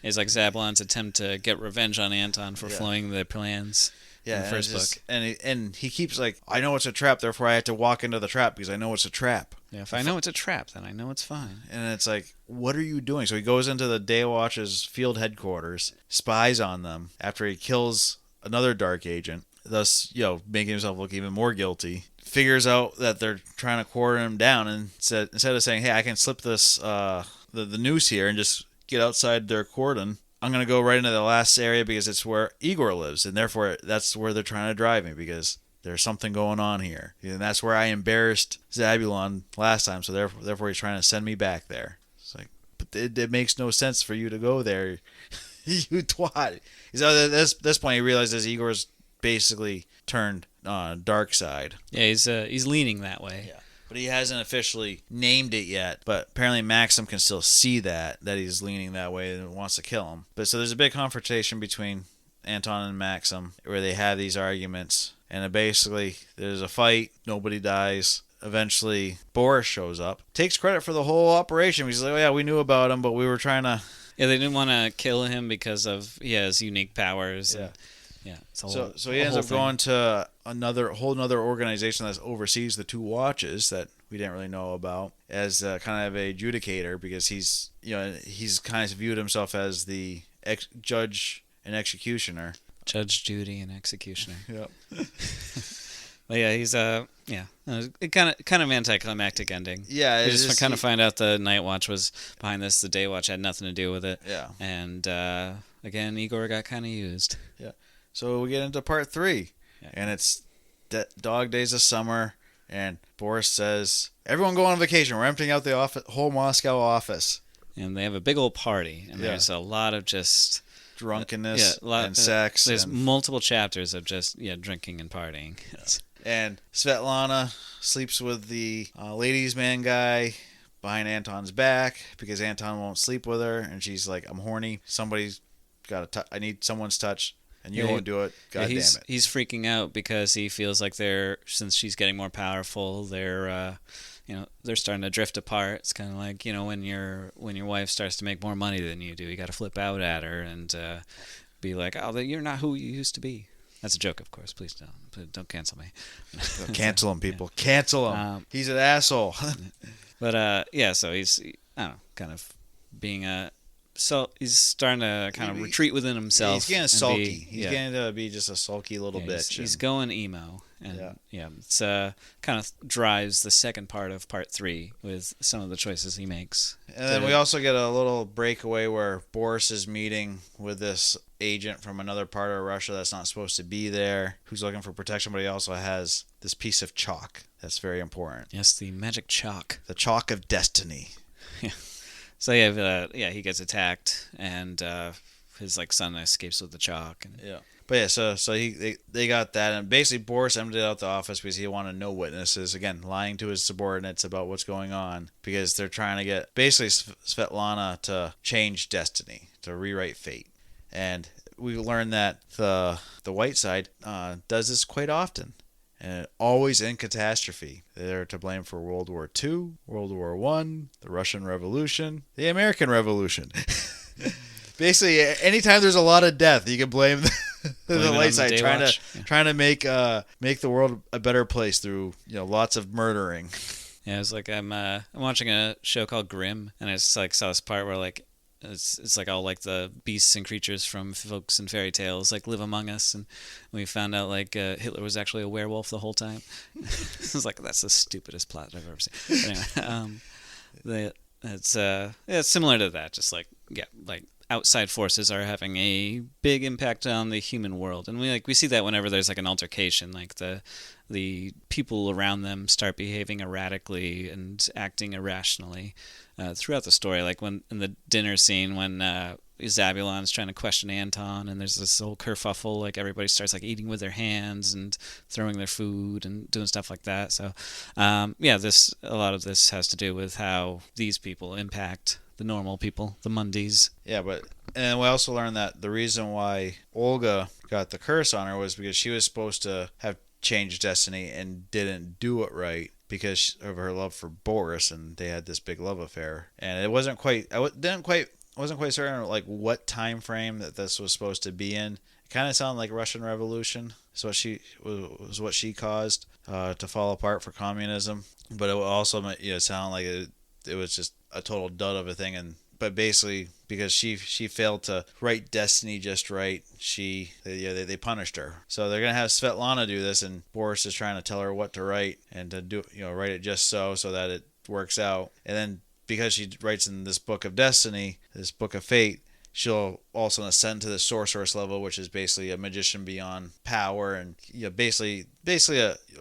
it's like Zabulon's attempt to get revenge on Anton for following the plans. Yeah, in the first book. And he keeps like, I know it's a trap, therefore I have to walk into the trap because I know it's a trap. Yeah, if I know it's a trap, then I know it's fine. And it's like, what are you doing? So he goes into the Daywatch's field headquarters, spies on them after he kills another dark agent, thus, making himself look even more guilty. Figures out that they're trying to quarter him down, and instead of saying, hey, I can slip this the noose here and just get outside their cordon, I'm going to go right into the last area because it's where Igor lives, and therefore that's where they're trying to drive me because there's something going on here. And that's where I embarrassed Zabulon last time, so therefore he's trying to send me back there. It's like, but it makes no sense for you to go there, you twat. So at this point he realizes Igor's basically turned dark side. Yeah, he's leaning that way. Yeah. But he hasn't officially named it yet. But apparently Maxim can still see that he's leaning that way and wants to kill him. But so there's a big confrontation between Anton and Maxim where they have these arguments. And basically there's a fight. Nobody dies. eventually Boris shows up, takes credit for the whole operation. He's like, oh yeah, we knew about him, but we were trying to... Yeah, they didn't want to kill him because of he has unique powers. Yeah. And, yeah. So he ends up going to another organization that oversees the two watches that we didn't really know about as kind of a adjudicator, because he's kind of viewed himself as the judge and executioner. Judge, Judy, and executioner. Yep. But yeah, he's it kind of anticlimactic ending. Yeah, you just kind of find out the Night Watch was behind this. The Day Watch had nothing to do with it. Yeah. And again, Igor got kind of used. Yeah. So we get into part 3, and it's Dog Days of Summer, and Boris says, "Everyone go on vacation. We're emptying out the whole Moscow office." And they have a big old party, and there's a lot of just drunkenness and sex. There's multiple chapters of just drinking and partying. And Svetlana sleeps with the ladies' man guy behind Anton's back because Anton won't sleep with her, and she's like, "I'm horny. Somebody's got I need someone's touch, and you won't do it. God damn it." He's freaking out because he feels like since she's getting more powerful, they're starting to drift apart. It's kind of like, when your wife starts to make more money than you do, you got to flip out at her and be like, "Oh, you're not who you used to be." That's a joke, of course. Please don't cancel me. Cancel him, people. Cancel him. He's an asshole. But so he's kind of being so he's starting to kind of retreat within himself. He's getting sulky. He's getting to be just a sulky little bitch. He's going emo. And it's kind of drives the second part of part 3 with some of the choices he makes. And then we also get a little breakaway where Boris is meeting with this agent from another part of Russia that's not supposed to be there, who's looking for protection, but he also has this piece of chalk that's very important. Yes, the magic chalk. The chalk of destiny. Yeah. So he gets attacked, and his son escapes with the chalk. And But so they got that, and basically Boris emptied out the office because he wanted no witnesses. Again, lying to his subordinates about what's going on because they're trying to get basically Svetlana to change destiny, to rewrite fate. And we learned that the white side does this quite often, and always in catastrophe. They're to blame for World War II, World War I, the Russian Revolution, the American Revolution. Basically, anytime there's a lot of death, you can blame the light side trying to make the world a better place through lots of murdering. Yeah, it's like I'm watching a show called Grimm, and I just saw this part where it's like all the beasts and creatures from folks and fairy tales live among us, and we found out Hitler was actually a werewolf the whole time. It's that's the stupidest plot I've ever seen. But anyway, it's similar to that, just outside forces are having a big impact on the human world, and we see that whenever there's an altercation, the people around them start behaving erratically and acting irrationally throughout the story. When in the dinner scene when Zabulon's trying to question Anton, and there's this whole kerfuffle, everybody starts eating with their hands and throwing their food and doing stuff like that. So a lot of this has to do with how these people impact the normal people, the Mundies. Yeah, and we also learned that the reason why Olga got the curse on her was because she was supposed to have changed destiny and didn't do it right because of her love for Boris, and they had this big love affair. And it wasn't quite. I wasn't quite certain what time frame that this was supposed to be in. It kind of sounded like Russian Revolution. Was what she caused to fall apart for communism, but it also sounded like it was just a total dud of a thing. But basically, because she failed to write destiny just right, they punished her. So they're gonna have Svetlana do this, and Boris is trying to tell her what to write and to do write it just so that it works out. And then because she writes in this book of destiny, this book of fate, she'll also ascend to the sorceress level, which is basically a magician beyond power, and basically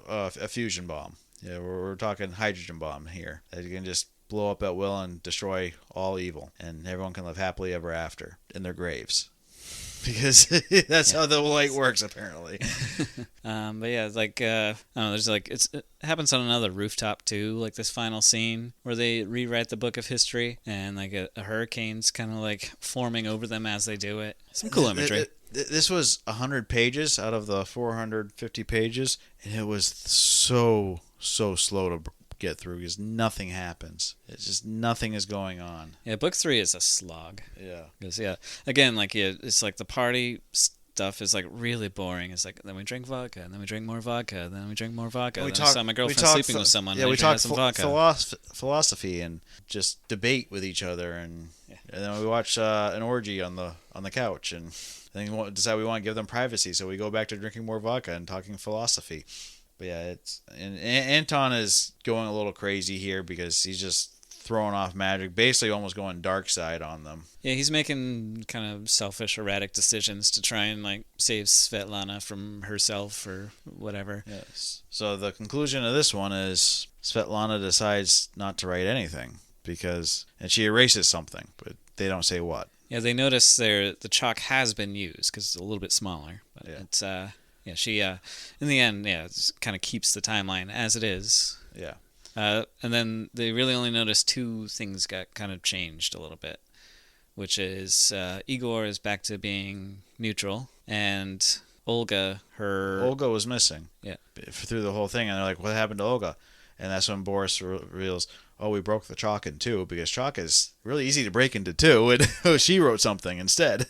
a fusion bomb. We're talking hydrogen bomb here that you can just blow up at will and destroy all evil, and everyone can live happily ever after in their graves, because that's how the light works apparently. But yeah, I don't know, there's it happens on another rooftop too, this final scene where they rewrite the book of history, and a hurricane's kind of forming over them as they do it. Some cool imagery. This was 100 pages out of the 450 pages, and it was so so slow to get through because nothing happens. It's just nothing is going on. Yeah, book 3 is a slog. Yeah. Because, again, like, it's like the party stuff is like really boring. It's like, then we drink vodka, and then we drink more vodka, and then we drink more vodka. And then I saw my girlfriend sleeping with someone. Yeah, we talk some vodka. philosophy and just debate with each other, and then we watch an orgy on the couch, and then we decide we want to give them privacy, so we go back to drinking more vodka and talking philosophy. But yeah, and Anton is going a little crazy here because he's just throwing off magic, basically almost going dark side on them. Yeah, he's making kind of selfish, erratic decisions to try and like save Svetlana from herself or whatever. Yes. So the conclusion of this one is Svetlana decides not to write anything and she erases something, but they don't say what. Yeah, they notice the chalk has been used because it's a little bit smaller, but it's she in the end kind of keeps the timeline as it is. Yeah. And then they really only noticed 2 things got kind of changed a little bit, which is Igor is back to being neutral, and Olga was missing. Yeah. Through the whole thing, and they're like, "What happened to Olga?" And that's when Boris reveals, "Oh, we broke the chalk in 2 because chalk is really easy to break into 2, and she wrote something instead."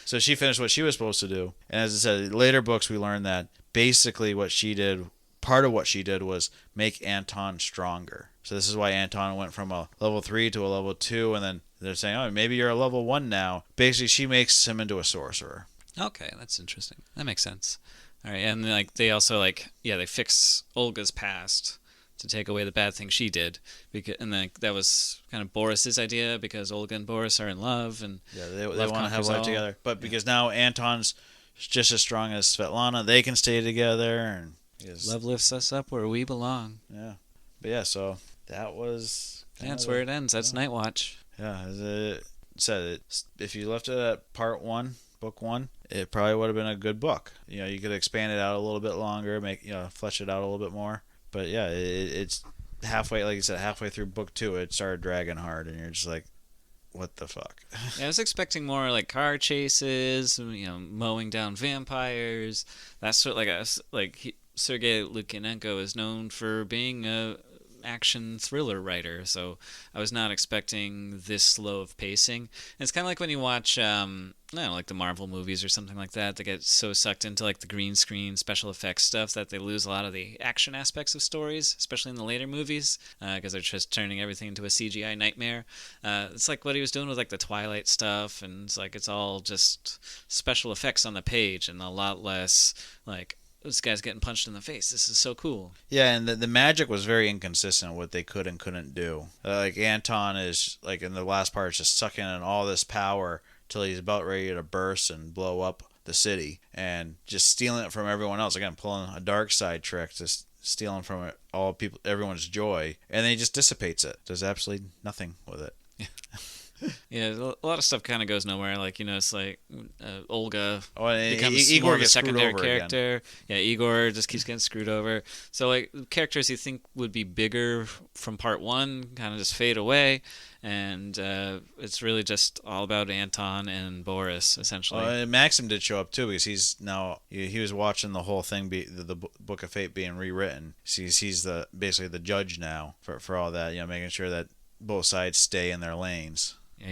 So she finished what she was supposed to do, and as I said, in later books we learned that basically part of what she did was make Anton stronger. So this is why Anton went from a level 3 to a level 2, and then they're saying, "Oh, maybe you're a level 1 now." Basically, she makes him into a sorcerer. Okay, that's interesting. That makes sense. All right, and like they also they fix Olga's past to take away the bad thing she did, and then that was kind of Boris's idea because Olga and Boris are in love, and they want to have life together. But because now Anton's just as strong as Svetlana, they can stay together, and love lifts us up where we belong. Yeah, but so that was. That's where it ends. That's Night Watch. Yeah, as it said, if you left it at part 1, book 1, it probably would have been a good book. You could expand it out a little bit longer, flesh it out a little bit more. But yeah, it's halfway, like you said, halfway through book 2, it started dragging hard, and you're just like, what the fuck? Yeah, I was expecting more like car chases, mowing down vampires. That's what Sergei Lukyanenko is known for being a action thriller writer, so I was not expecting this slow of pacing. And it's kind of like when you watch like the Marvel movies or something like that. They get so sucked into like the green screen special effects stuff that they lose a lot of the action aspects of stories, especially in the later movies, because they're just turning everything into a CGI nightmare. It's like what he was doing with like the Twilight stuff, and it's all just special effects on the page and a lot less like, this guy's getting punched in the face. This is so cool. Yeah, and the magic was very inconsistent what they could and couldn't do. Like Anton is, like in the last part, is just sucking in all this power till he's about ready to burst and blow up the city, and just stealing it from everyone else. Again, pulling a dark side trick, just stealing from it everyone's joy, and then he just dissipates it. Does absolutely nothing with it. Yeah, a lot of stuff kind of goes nowhere. Like, it's like Olga and becomes Igor more of a gets secondary screwed over character. Again. Yeah, Igor just keeps getting screwed over. So, like, characters you think would be bigger from part 1 kind of just fade away. And it's really just all about Anton and Boris, essentially. And Maxim did show up, too, because he was watching the whole thing, the Book of Fate being rewritten. He's basically the judge now for all that, making sure that both sides stay in their lanes. Yeah,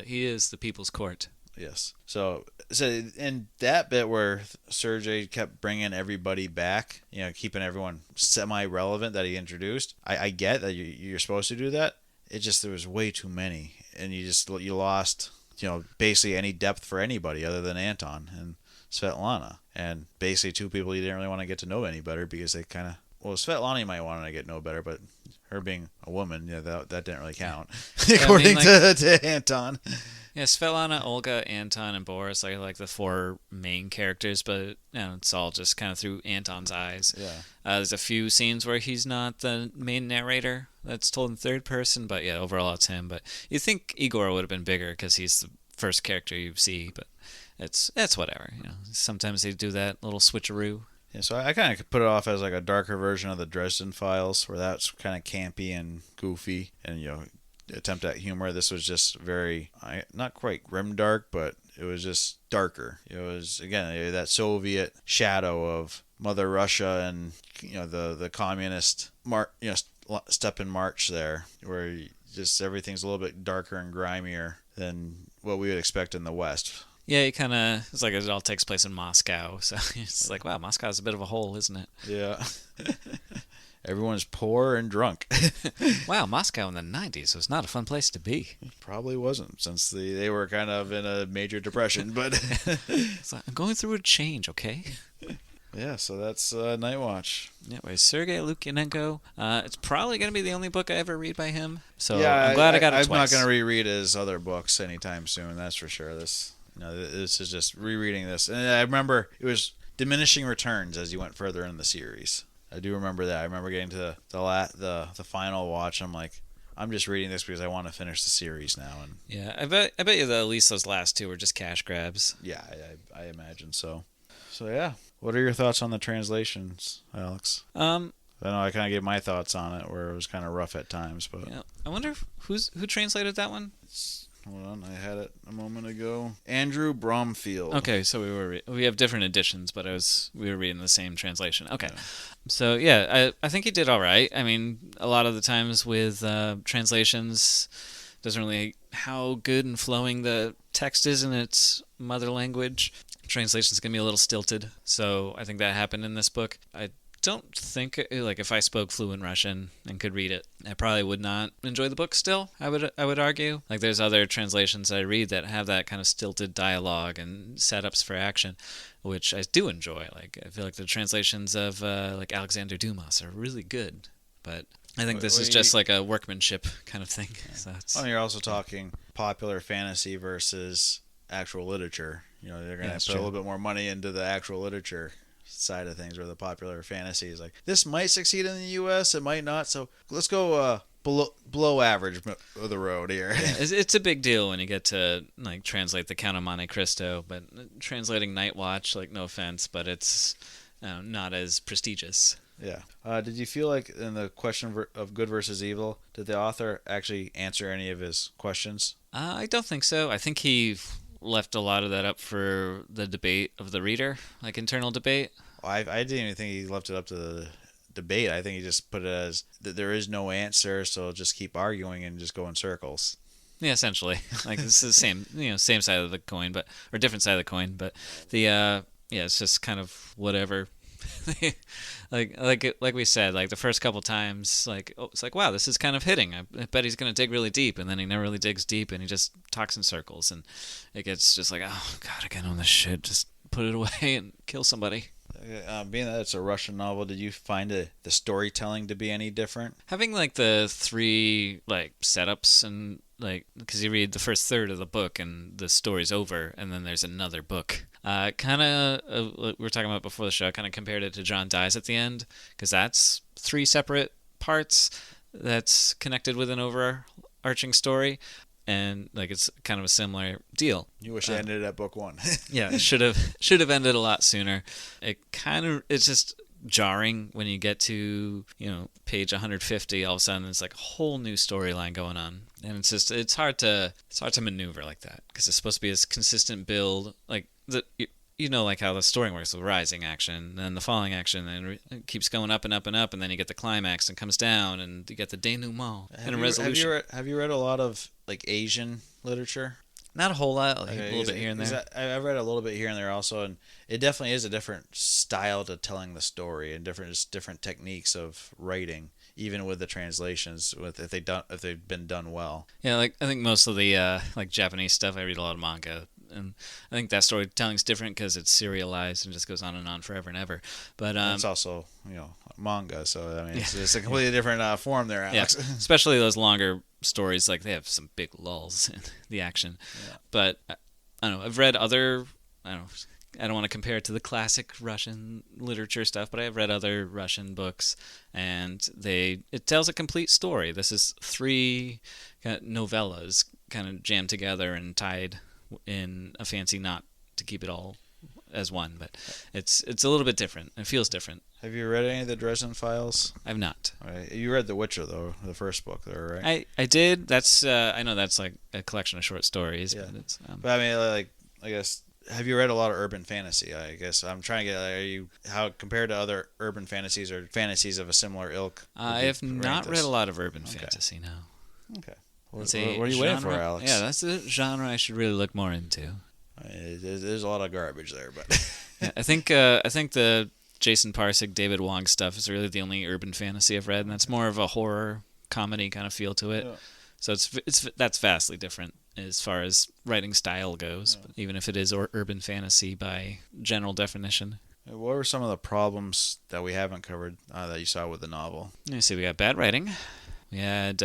he is the people's court. Yes. So in that bit where Sergei kept bringing everybody back, keeping everyone semi-relevant that he introduced, I get that you're supposed to do that. It just, there was way too many, and you lost, basically any depth for anybody other than Anton and Svetlana, and basically 2 people you didn't really want to get to know any better because they kind of. Well, Svetlana you might want to get know better, but her being a woman, that didn't really count, according to Anton. Yeah, Svetlana, Olga, Anton, and Boris are like the 4 main characters, but it's all just kind of through Anton's eyes. Yeah. There's a few scenes where he's not the main narrator that's told in third person, but yeah, overall it's him. But you think Igor would have been bigger because he's the first character you see, but it's whatever. Sometimes they do that little switcheroo. Yeah, so I kind of put it off as like a darker version of the Dresden Files, where that's kind of campy and goofy, and attempt at humor. This was just very, not quite grimdark, but it was just darker. It was, again, that Soviet shadow of Mother Russia and the communist step in march there, where just everything's a little bit darker and grimier than what we would expect in the West. Yeah, it's like it all takes place in Moscow, so it's like, wow, Moscow's a bit of a hole, isn't it? Yeah. Everyone's poor and drunk. Wow, Moscow in the 90s was not a fun place to be. Probably wasn't, since they were kind of in a major depression, but It's like, I'm going through a change, okay? yeah, so that's Night Watch. Yeah, by Sergei Lukyanenko. It's probably going to be the only book I ever read by him, so Yeah, I'm glad I got it I'm twice. not going to reread his other books anytime soon, that's for sure. This is just rereading this. And I remember it was diminishing returns as you went further in the series. I do remember that. I remember getting to the final watch. I'm like, I'm just reading this because I want to finish the series now. And Yeah, I bet you that at least those last two were just cash grabs. yeah, I imagine so. So yeah, what are your thoughts on the translations, Alex? I know I kind of gave my thoughts on it, where it was kind of rough at times, but Yeah, I wonder who translated that one. Hold on, I had it a moment ago. Andrew Bromfield. Okay, so we have different editions, but we were reading the same translation. Okay, Yeah. so yeah, I think he did all right. I mean, a lot of the times with translations, doesn't really how good and flowing the text is in its mother language. Translation's gonna be a little stilted, so I think that happened in this book. I don't think, like, if I spoke fluent Russian and could read it, I probably would not enjoy the book still, I would argue. Like, there's other translations I read that have that kind of stilted dialogue and setups for action, which I do enjoy. Like, I feel like the translations of like Alexander Dumas are really good, but I think this is just like a workmanship kind of thing. Yeah. So it's, Well, you're also talking popular fantasy versus actual literature. They're going to put a little bit more money into the actual literature side of things, where the popular fantasy is like, this might succeed in the U.S., it might not, so let's go below average of the road here. yeah, it's a big deal when you get to like translate the Count of Monte Cristo, but translating Night Watch, like, no offense, but it's not as prestigious. Yeah. Did you feel like in the question of good versus evil, did the author actually answer any of his questions? I don't think so. I think he left a lot of that up for the debate of the reader, like internal debate. I didn't even think he left it up to the debate. I think he just put it as that there is no answer, so just keep arguing and just go in circles. Yeah, essentially. Like, this is the same side of the coin, or different side of the coin, but it's just kind of whatever. like we said, like the first couple times, like, oh, it's like, wow, this is kind of hitting. I bet he's gonna dig really deep, and then he never really digs deep, and he just talks in circles, and it gets just like, oh god, again on this shit. Just put it away and kill somebody. Being that it's a Russian novel, did you find the storytelling to be any different? Having like the three like setups, and like, because you read the first third of the book and the story's over, and then there's another book. Kind of, we were talking about before the show, I kind of compared it to John Dies at the End, because that's three separate parts that's connected with an overarching story, and like it's kind of a similar deal. You wish it ended at book one. Yeah, it should have ended a lot sooner. It's just jarring when you get to page 150. All of a sudden, it's like a whole new storyline going on, and it's hard to maneuver like that, because it's supposed to be this consistent build, like like how the story works, the rising action, then the falling action, and it keeps going up and up and up, and then you get the climax and comes down, and you get the denouement and a resolution. Have you read a lot of like Asian literature? Not a whole lot, like a little bit here and there. I've read a little bit here and there also, and it definitely is a different style to telling the story, and different techniques of writing, even with the translations, if they've been done well. Yeah, like I think most of the like Japanese stuff, I read a lot of manga, and I think that storytelling's different because it's serialized and just goes on and on forever and ever. But it's also manga, so I mean it's a completely different form there, Alex. Yeah, especially those longer stories, like they have some big lulls in the action. Yeah. But I don't know. I've read other. I don't want to compare it to the classic Russian literature stuff, but I've read other Russian books, and it tells a complete story. This is three novellas kind of jammed together and tied in a fancy knot to keep it all as one, but it's a little bit different. It feels different. Have you read any of the Dresden Files? I've not. All right. You read The Witcher, though, the first book there, right? I did. That's I know that's like a collection of short stories. Yeah. But but I mean, like, I guess have you read a lot of urban fantasy? I guess I'm trying to get. How compared to other urban fantasies or fantasies of a similar ilk? I have not read a lot lot of urban fantasy now. Okay. What are you waiting for, Alex? Yeah, that's a genre I should really look more into. There's a lot of garbage there, but Yeah, I think the Jason Parsig, David Wong stuff is really the only urban fantasy I've read, and that's more of a horror comedy kind of feel to it. Yeah. So that's vastly different as far as writing style goes, even if it is urban fantasy by general definition. What were some of the problems that we haven't covered that you saw with the novel? You see, we got bad writing. We had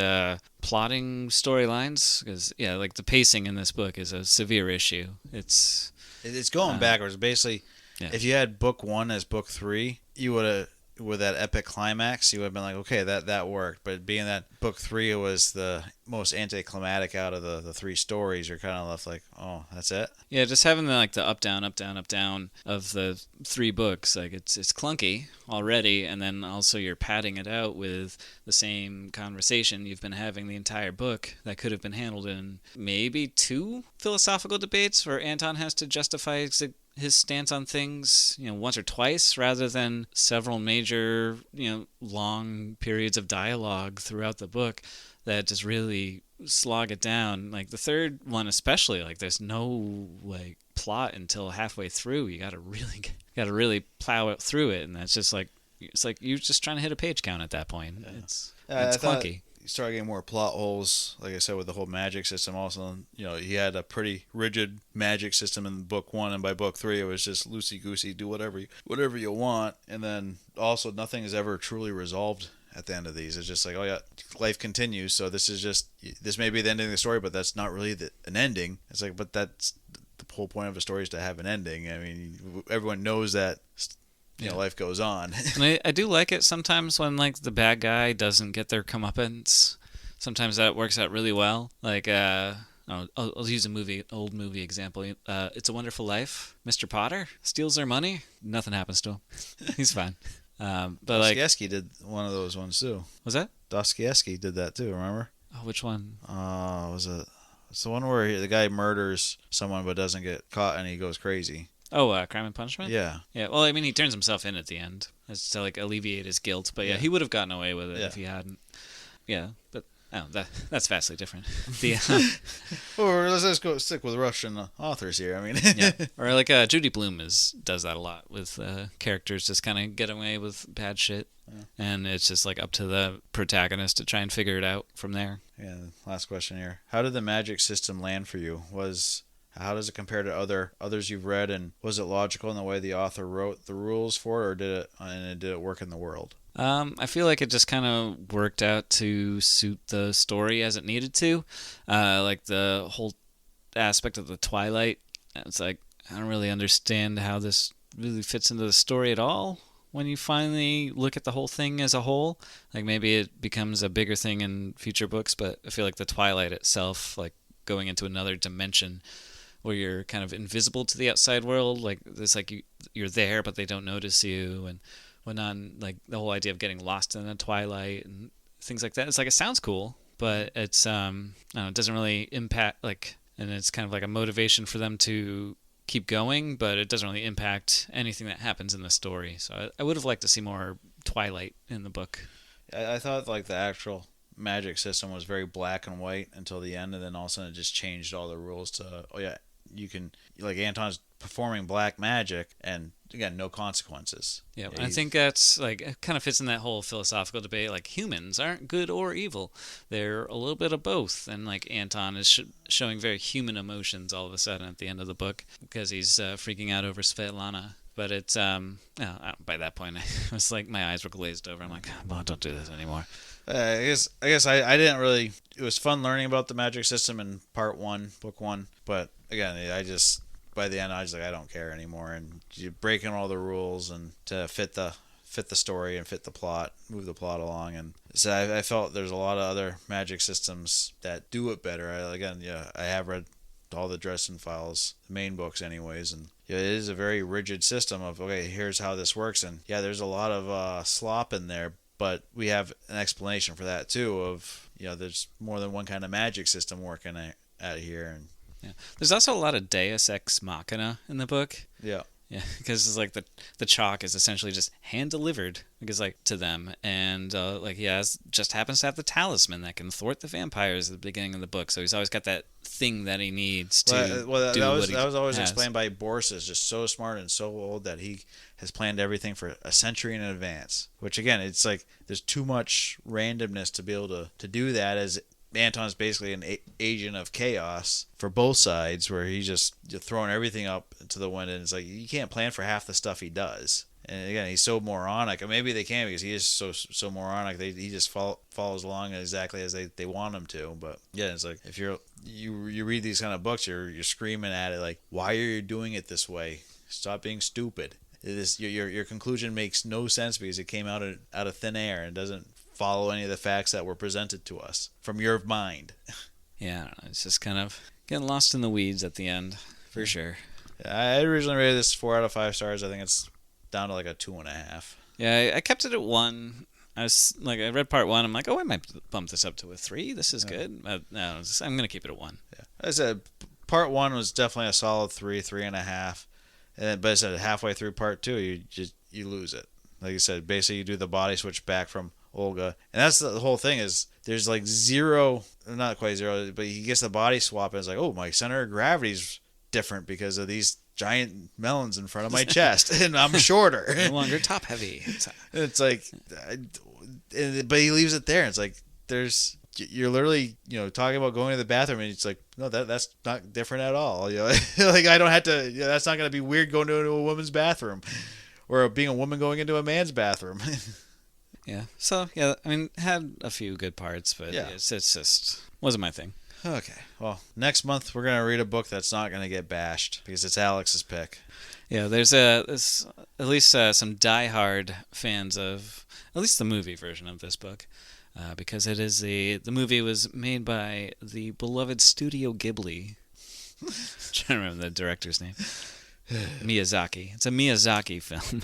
plotting storylines, because like the pacing in this book is a severe issue. It's going backwards. Basically, yeah. if you had book 1 as book 3, you would have, with that epic climax, you would have been like, okay, that worked. But being that book 3 was the most anticlimactic out of the 3 stories, you're kind of left like, oh, that's it? Yeah, just having the up, down, up, down, up, down of the 3 books, like it's clunky already, and then also you're padding it out with the same conversation you've been having the entire book that could have been handled in maybe 2 philosophical debates where Anton has to justify his stance on things, once or twice, rather than several major, long periods of dialogue throughout the book that just really slog it down. Like the 3rd one especially, like there's no plot until halfway through. You gotta really plow it through it, and that's just it's like you're just trying to hit a page count at that point. Yeah. It's You clunky. start getting more plot holes, like I said, with the whole magic system. Also, he had a pretty rigid magic system in book 1, and by book 3, it was just loosey goosey, do whatever you want, and then also nothing is ever truly resolved at the end of these. It's just like, oh yeah, life continues. So this may be the ending of the story, but that's not really an ending. It's like, but that's the whole point of a story is to have an ending. I mean, everyone knows that. Life goes on. And I do like it sometimes when the bad guy doesn't get their comeuppance. Sometimes that works out really well. I'll use old movie example. It's a Wonderful Life. Mr. Potter steals their money. Nothing happens to him. He's fine. But Dostoevsky did one of those ones too. Was that? Dostoevsky did that too. Remember? Oh, which one? Was it? It's the one where the guy murders someone but doesn't get caught and he goes crazy. Oh, Crime and Punishment? Yeah. Yeah, well, I mean, he turns himself in at the end as to, alleviate his guilt. But, he would have gotten away with it if he hadn't. Yeah, but that's vastly different. Or let's go stick with Russian authors here. I mean, yeah. Or, Judy Blume does that a lot with characters just kind of get away with bad shit. Yeah. And it's just, up to the protagonist to try and figure it out from there. Yeah, last question here. How did the magic system land for you? How does it compare to others you've read, and was it logical in the way the author wrote the rules for it, or did it work in the world? I feel like it just kind of worked out to suit the story as it needed to. The whole aspect of the Twilight, it's I don't really understand how this really fits into the story at all when you finally look at the whole thing as a whole. Maybe it becomes a bigger thing in future books, but I feel like the Twilight itself, going into another dimension where you're kind of invisible to the outside world, it's you're there but they don't notice you, and whatnot, the whole idea of getting lost in the twilight and things like that. It's it sounds cool, but it's it doesn't really impact and it's kind of a motivation for them to keep going, but it doesn't really impact anything that happens in the story. So I would have liked to see more Twilight in the book. I thought the actual magic system was very black and white until the end, and then all of a sudden it just changed all the rules to, oh yeah, you can, Anton's performing black magic and again, no consequences. Yeah, I think that's it kind of fits in that whole philosophical debate. Humans aren't good or evil; they're a little bit of both. And Anton is showing very human emotions all of a sudden at the end of the book because he's freaking out over Svetlana. But it's by that point, I was my eyes were glazed over. I'm well, don't do this anymore. I guess I didn't really. It was fun learning about the magic system in part 1, book 1. But again, by the end I was I don't care anymore, and you're breaking all the rules and to fit the story and fit the plot, move the plot along, and so I felt there's a lot of other magic systems that do it better. I have read all the Dresden Files, the main books anyways, and it is a very rigid system of, okay, here's how this works, and there's a lot of slop in there, but we have an explanation for that too of, there's more than one kind of magic system working at here, and Yeah. There's also a lot of Deus Ex Machina in the book. Yeah. Yeah, because it's like the chalk is essentially just hand delivered, because like to them, and like he just happens to have the talisman that can thwart the vampires at the beginning of the book. So he's always got that thing that he needs to do that was always has. explained by Boris is just so smart and so old that he has planned everything for a century in advance. Which again, it's like there's too much randomness to be able to do that, as Anton's basically an agent of chaos for both sides, where he's just throwing everything up to the wind, and it's like you can't plan for half the stuff he does. And again, he's so moronic, and maybe they can because he is so moronic. He just follows along exactly as they want him to. But yeah, it's like if you read these kind of books, you're screaming at it like, why are you doing it this way? Stop being stupid. Your conclusion makes no sense because it came out of thin air and doesn't follow any of the facts that were presented to us from your mind. Yeah, I don't know, it's just kind of getting lost in the weeds at the end, for sure. Yeah, I originally rated this 4 out of 5 stars. I think it's down to like a 2.5. Yeah, I kept it at 1. I read part 1. I'm like, oh, I might bump this up to a 3. This is good. No, I'm gonna keep it at 1. Yeah, I said part 1 was definitely a solid 3.5, but I said halfway through part 2, you lose it. Like you said, basically you do the body switch back from Olga, and that's the whole thing. Is there's like zero, not quite zero, but he gets the body swap, and it's like, oh, my center of gravity's different because of these giant melons in front of my chest, and I'm shorter. No longer top heavy. It's like, but he leaves it there. And it's like you're literally talking about going to the bathroom, and it's like, no, that's not different at all. Like I don't have to. That's not gonna be weird going into a woman's bathroom, or being a woman going into a man's bathroom. Yeah. So yeah, I mean, had a few good parts, but yeah, it's just wasn't my thing. Okay. Well, next month we're gonna read a book that's not gonna get bashed because it's Alex's pick. Yeah, there's at least some diehard fans of at least the movie version of this book, because it is the movie was made by the beloved Studio Ghibli. I'm trying to remember the director's name. Miyazaki. It's a Miyazaki film.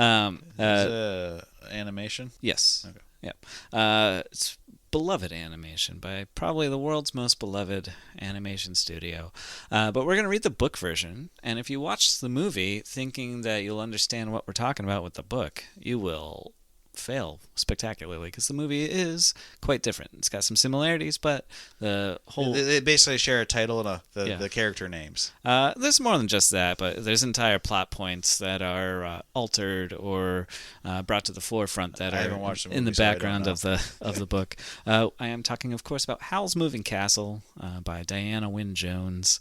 Yeah. Animation? Yes. Okay. Yeah. It's beloved animation by probably the world's most beloved animation studio. But we're going to read the book version, and if you watch the movie thinking that you'll understand what we're talking about with the book, you will fail spectacularly, because the movie is quite different. It's got some similarities, but the whole... They basically share a title and the character names. There's more than just that, but there's entire plot points that are altered or brought to the forefront that are in the background of the book. I am talking, of course, about Howl's Moving Castle by Diana Wynne Jones.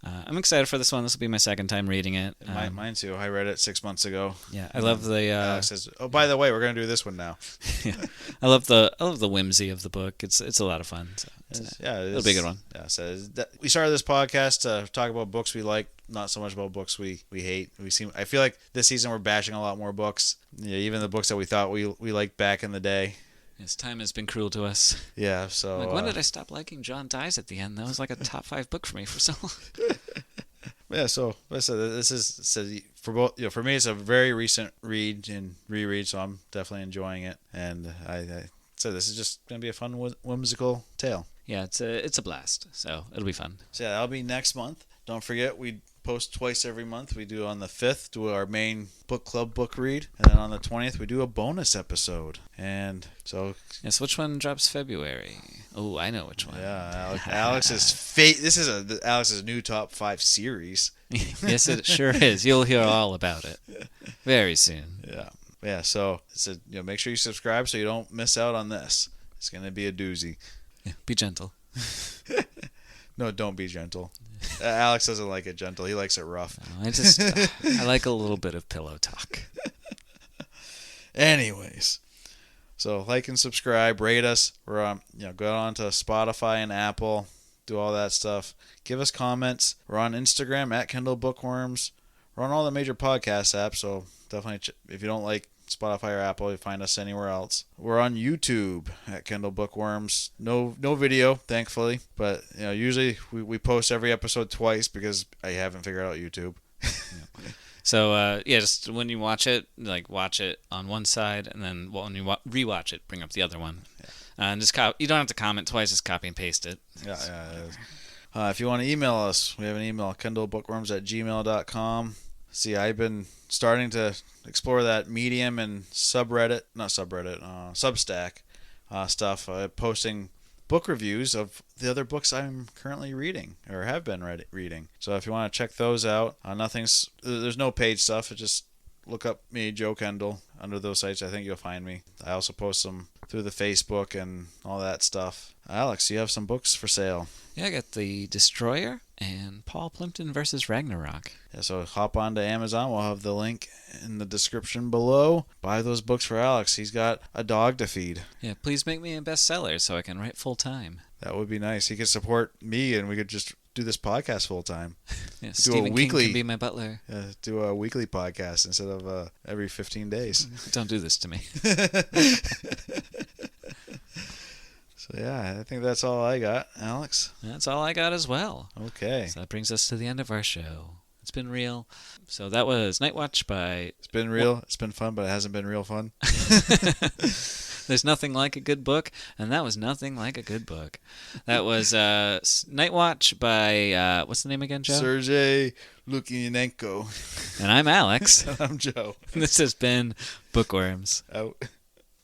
I'm excited for this one. This will be my second time reading it. Mine too. I read it 6 months ago. Yeah, I love the. Alex says, "Oh, by the way, we're going to do this one now." Yeah, I love the whimsy of the book. It's a lot of fun. So it'll be a good one. Yeah, so we started this podcast to talk about books we like, not so much about books we hate. I feel like this season we're bashing a lot more books. Yeah, even the books that we thought we liked back in the day. Yes, time has been cruel to us. Yeah, so... when did I stop liking John Dies at the End? That was like a top 5 book for me for so long. Yeah, so this is for both. For me, it's a very recent read and reread, so I'm definitely enjoying it. And I so this is just gonna be a fun whimsical tale. Yeah, it's a blast. So it'll be fun. So yeah, that'll be next month. Don't forget, we post twice every month. We do on the 5th, do our main book club book read, and then on the 20th we do a bonus episode. And so yes, which one drops February? Oh, I know which one. Yeah, Alex's this is Alex's new top 5 series. Yes, it sure is. You'll hear all about it very soon. Yeah. So make sure you subscribe so you don't miss out on this. It's gonna be a doozy. Yeah, be gentle. No, don't be gentle. Alex doesn't like it gentle. He likes it rough. No, I like a little bit of pillow talk. Anyways, so like and subscribe, rate us. We're on, go on to Spotify and Apple, do all that stuff. Give us comments. We're on Instagram at Kindle Bookworms. We're on all the major podcast apps, so definitely if you don't like Spotify or Apple, you find us anywhere else. We're on YouTube at Kindle Bookworms. No video, thankfully, but usually we post every episode twice because I haven't figured out YouTube. So just when you watch it, watch it on one side, and then when you rewatch it, bring up the other one. Yeah. And just you don't have to comment twice. Just copy and paste it. Yeah. If you want to email us, we have an email, kindlebookworms@gmail.com. See, I've been starting to explore that Medium and Substack stuff, posting book reviews of the other books I'm currently reading or have been reading. So if you want to check those out, there's no paid stuff. Just look up me, Joe Kendall, under those sites. I think you'll find me. I also post them through the Facebook and all that stuff. Alex, you have some books for sale. Yeah, I got The Destroyer and Paul Plimpton versus Ragnarok. Yeah, so hop on to Amazon. We'll have the link in the description below. Buy those books for Alex. He's got a dog to feed. Yeah, please make me a bestseller so I can write full time. That would be nice. He could support me, and we could just do this podcast full time. Yeah, Stephen King can be my butler. Do a weekly podcast instead of every 15 days. Don't do this to me. So yeah, I think that's all I got, Alex. That's all I got as well. Okay. So that brings us to the end of our show. It's been real. So that was Night Watch by... It's been real. It's been fun, but it hasn't been real fun. There's nothing like a good book, and that was nothing like a good book. That was Night Watch by... what's the name again, Joe? Sergei Lukyanenko. And I'm Alex. And I'm Joe. This has been Bookworms. Out.